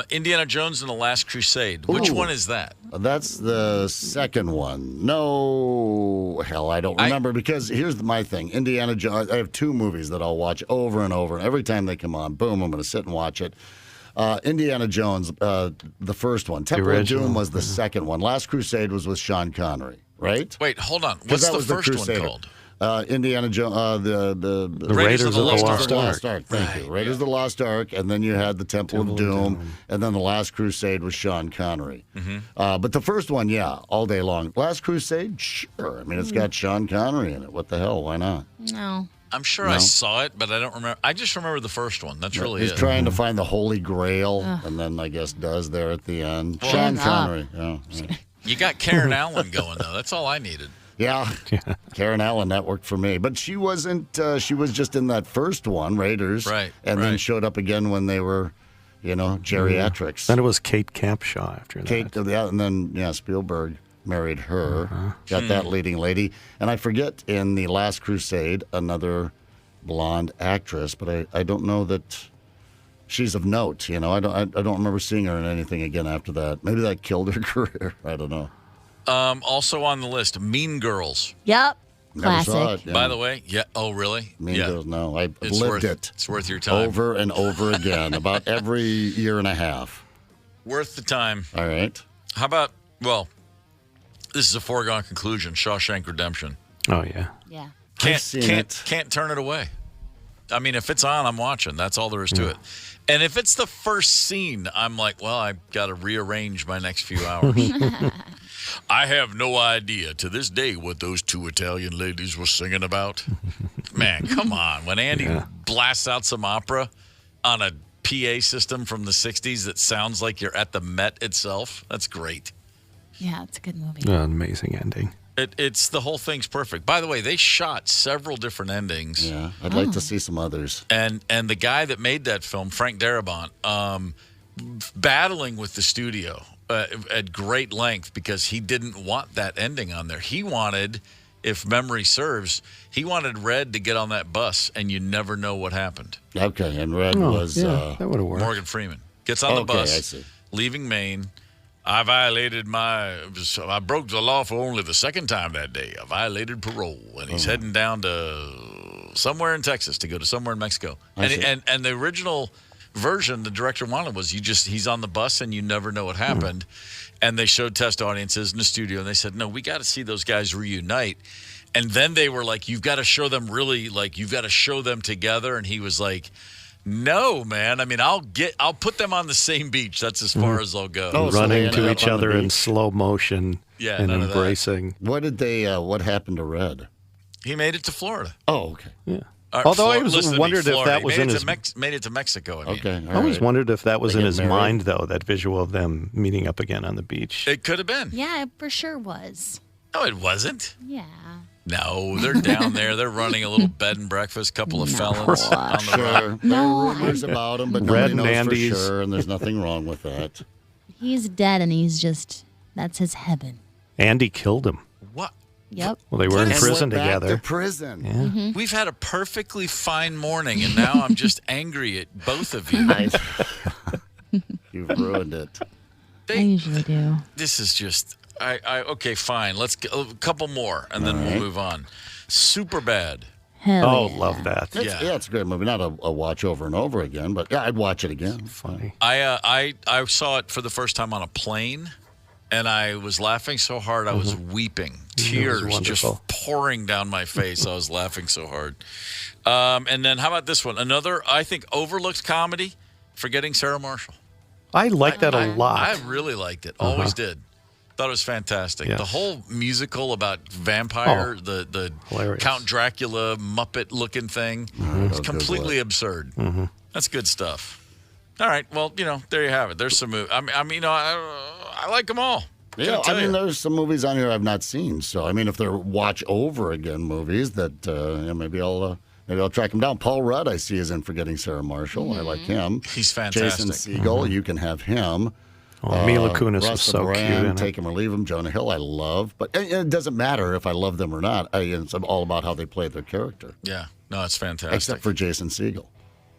Indiana Jones and the Last Crusade. Which one is that? That's the second one. No, hell, I don't remember because here's my thing. Indiana Jones, I have 2 movies that I'll watch over and over. And every time they come on, boom, I'm going to sit and watch it. Indiana Jones, the first one. Temple of Doom was the second one. Last Crusade was with Sean Connery, right? Wait, hold on. What's the first one called? Indiana Jones, the Raiders of the Lost Ark. Thank you. Raiders of the Lost Ark, and then you had the Temple of Doom, and then the Last Crusade with Sean Connery. Mm-hmm. But the first one, all day long. Last Crusade, sure. I mean, it's got Sean Connery in it. What the hell? Why not? No. I'm sure I saw it, but I don't remember. I just remember the first one. That's really He's it. trying to find the Holy Grail, and then I guess does there at the end. Well, Sean Connery. Yeah. You got Karen Allen going, though. That's all I needed. Yeah, Karen Allen, that worked for me. But she wasn't, she was just in that first one, Raiders. Right. And then showed up again when they were, geriatrics. Then it was Kate Capshaw after that. And then, Spielberg married her. Got that leading lady. And I forget in The Last Crusade, another blonde actress, but I don't know that she's of note. I don't remember seeing her in anything again after that. Maybe that killed her career. I don't know. Also on the list, Mean Girls. Yep. Never Classic. saw it, yeah. By the way, oh, really? Mean Girls, no. I It's lived it. It's worth your time. Over and over again, about every year and a half. Worth the time. All right. How about, this is a foregone conclusion, Shawshank Redemption. Oh, yeah. Yeah. Can't turn it away. I mean, if it's on, I'm watching. That's all there is to it. And if it's the first scene, I'm like, well, I've got to rearrange my next few hours. I have no idea to this day what those two Italian ladies were singing about. Man, come on. When Andy blasts out some opera on a PA system from the 60s that sounds like you're at the Met itself, that's great. Yeah, it's a good movie. Amazing ending. It's the whole thing's perfect. By the way, they shot several different endings. Yeah, I'd like to see some others. And the guy that made that film, Frank Darabont, battling with the studio at great length because he didn't want that ending on there. He wanted, if memory serves, he wanted Red to get on that bus and you never know what happened. Okay, and Red was... that would have worked. Morgan Freeman gets on the bus, I see. leaving Maine. I broke the law for only the second time that day. I violated parole. And he's heading down to somewhere in Texas to go to somewhere in Mexico. And the original version the director wanted was he's on the bus and you never know what happened. And they showed test audiences in the studio and they said, no, we got to see those guys reunite. And then they were like, you've got to show them you've got to show them together. And he was like, no, man. I mean, I'll put them on the same beach. That's as far as I'll go. Running to each other in slow motion and embracing. What happened to Red? He made it to Florida. Oh, okay. Yeah. Although I was wondered if that was in his... made it to Mexico. Okay. I always wondered if that was in his mind, though, that visual of them meeting up again on the beach. It could have been. Yeah, it for sure was. No, it wasn't. Yeah. No, they're down there. They're running a little bed and breakfast, couple of felons on the road. There are rumors about him, but nobody knows for sure, and there's nothing wrong with that. He's dead, and that's his heaven. Andy killed him. What? Yep. Well, they were in prison together. To prison. Yeah. Mm-hmm. We've had a perfectly fine morning, and now I'm just angry at both of you. You've ruined it. I usually do. This is just... okay, fine. Let's get a couple more, and then we'll move on. Superbad. Hell yeah. Love that. It's a great movie. Not a watch over and over again, but I'd watch it again. Funny. I saw it for the first time on a plane, and I was laughing so hard I was weeping. Tears just pouring down my face. I was laughing so hard. And then how about this one? Another, I think, overlooked comedy, Forgetting Sarah Marshall. I like that a lot. I really liked it. Always did. Thought it was fantastic. Yes. The whole musical about vampire, the Count Dracula Muppet-looking thing, it's completely absurd. That's good stuff. All right, well, there you have it. There's some movies. I like them all. Yeah, there's some movies on here I've not seen. So, if they're watch over again movies that maybe I'll track them down. Paul Rudd, I see, is in Forgetting Sarah Marshall. I like him. He's fantastic. Jason Segel, you can have him. Mila Kunis Russell is so Brand, cute. Take him or leave him. Jonah Hill, I love. But it doesn't matter if I love them or not. It's all about how they play their character. Yeah. No, it's fantastic. Except for Jason Segel.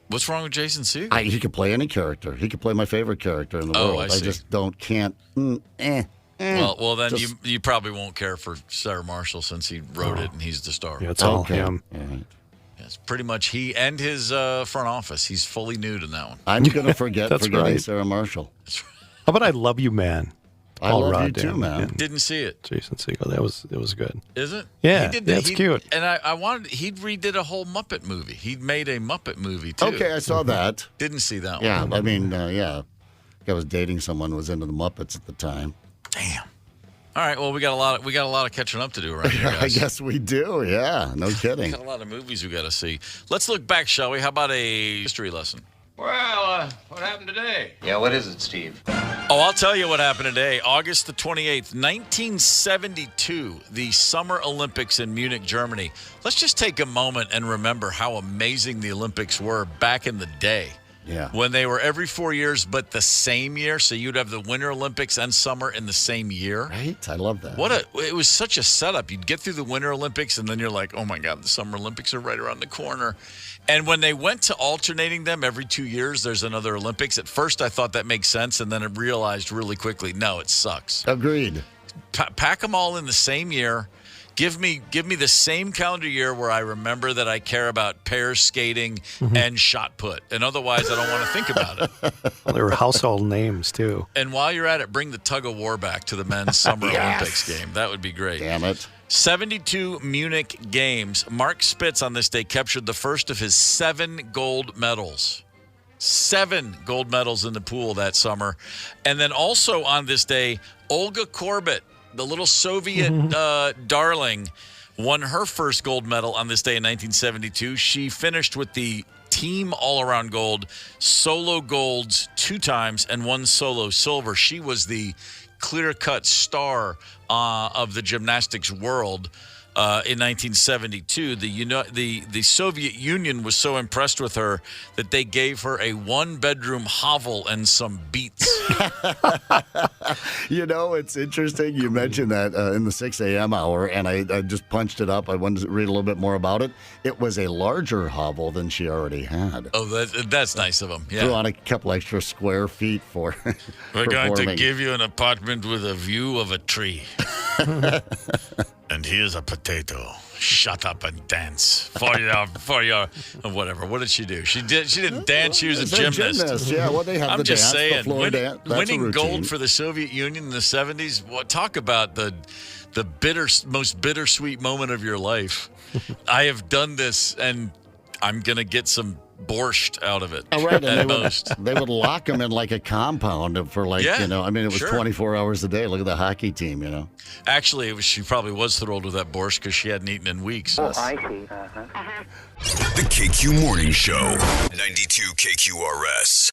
What's wrong with Jason Segel? He could play any character. He could play my favorite character in the world. I see. Just can't. Well, then you probably won't care for Sarah Marshall since he wrote it and he's the star. Yeah, it's all him. All right. It's pretty much he and his front office. He's fully nude in that one. I'm going to Forgetting right. Sarah Marshall. How about I Love You, Man? I love you too, man. Didn't see it. Jason Segel. It was good. Is it? Yeah, he did that's cute. And I wanted he redid a whole Muppet movie. He made a Muppet movie too. Okay, I saw that. Didn't see that Yeah, one. I was dating someone who was into the Muppets at the time. Damn. All right. Well, we got a lot of catching up to do around here, guys. I guess we do. Yeah. No kidding. Got a lot of movies we got to see. Let's look back, shall we? How about a history lesson? Well, what happened today? Yeah, what is it, Steve? Oh, I'll tell you what happened today. August the 28th, 1972, the Summer Olympics in Munich, Germany. Let's just take a moment and remember how amazing the Olympics were back in the day. Yeah. When they were every 4 years, but the same year. So you'd have the Winter Olympics and Summer in the same year. Right? I love that. It was such a setup. You'd get through the Winter Olympics, and then you're like, oh, my God, the Summer Olympics are right around the corner. And when they went to alternating them every 2 years, there's another Olympics. At first, I thought that makes sense, and then I realized really quickly, no, it sucks. Agreed. Pack them all in the same year. Give me the same calendar year where I remember that I care about pair skating and shot put. And otherwise, I don't want to think about it. Well, there were household names, too. And while you're at it, bring the tug of war back to the men's Summer Olympics game. That would be great. Damn it. 72 Munich Games. Mark Spitz on this day captured the first of his 7 gold medals. 7 gold medals in the pool that summer. And then also on this day, Olga Korbut, the little Soviet darling, won her first gold medal on this day in 1972. She finished with the team all-around gold, solo golds 2 times, and 1 solo silver. She was the clear-cut star of the gymnastics world in 1972. The Soviet Union was so impressed with her that they gave her a 1-bedroom hovel and some beets. You know, it's interesting. You mentioned that in the 6 a.m. hour, and I just punched it up. I wanted to read a little bit more about it. It was a larger hovel than she already had. Oh, that's nice of them. Yeah. Threw on a couple extra square feet for We're going to give you an apartment with a view of a tree. And here's a potato. Shut up and dance for your whatever. What did she do? She didn't dance. She was a gymnast. Yeah, well, they have I'm the just dance, saying, the floor dance. winning gold for the Soviet Union in the 70s. Talk about the most bittersweet moment of your life. I have done this, and I'm gonna get some borscht out of it. Oh, right. And they would lock them in like a compound for it was 24 hours a day. Look at the hockey team, Actually, she probably was thrilled with that borscht because she hadn't eaten in weeks. Oh, I see. The KQ Morning Show, 92 KQRS.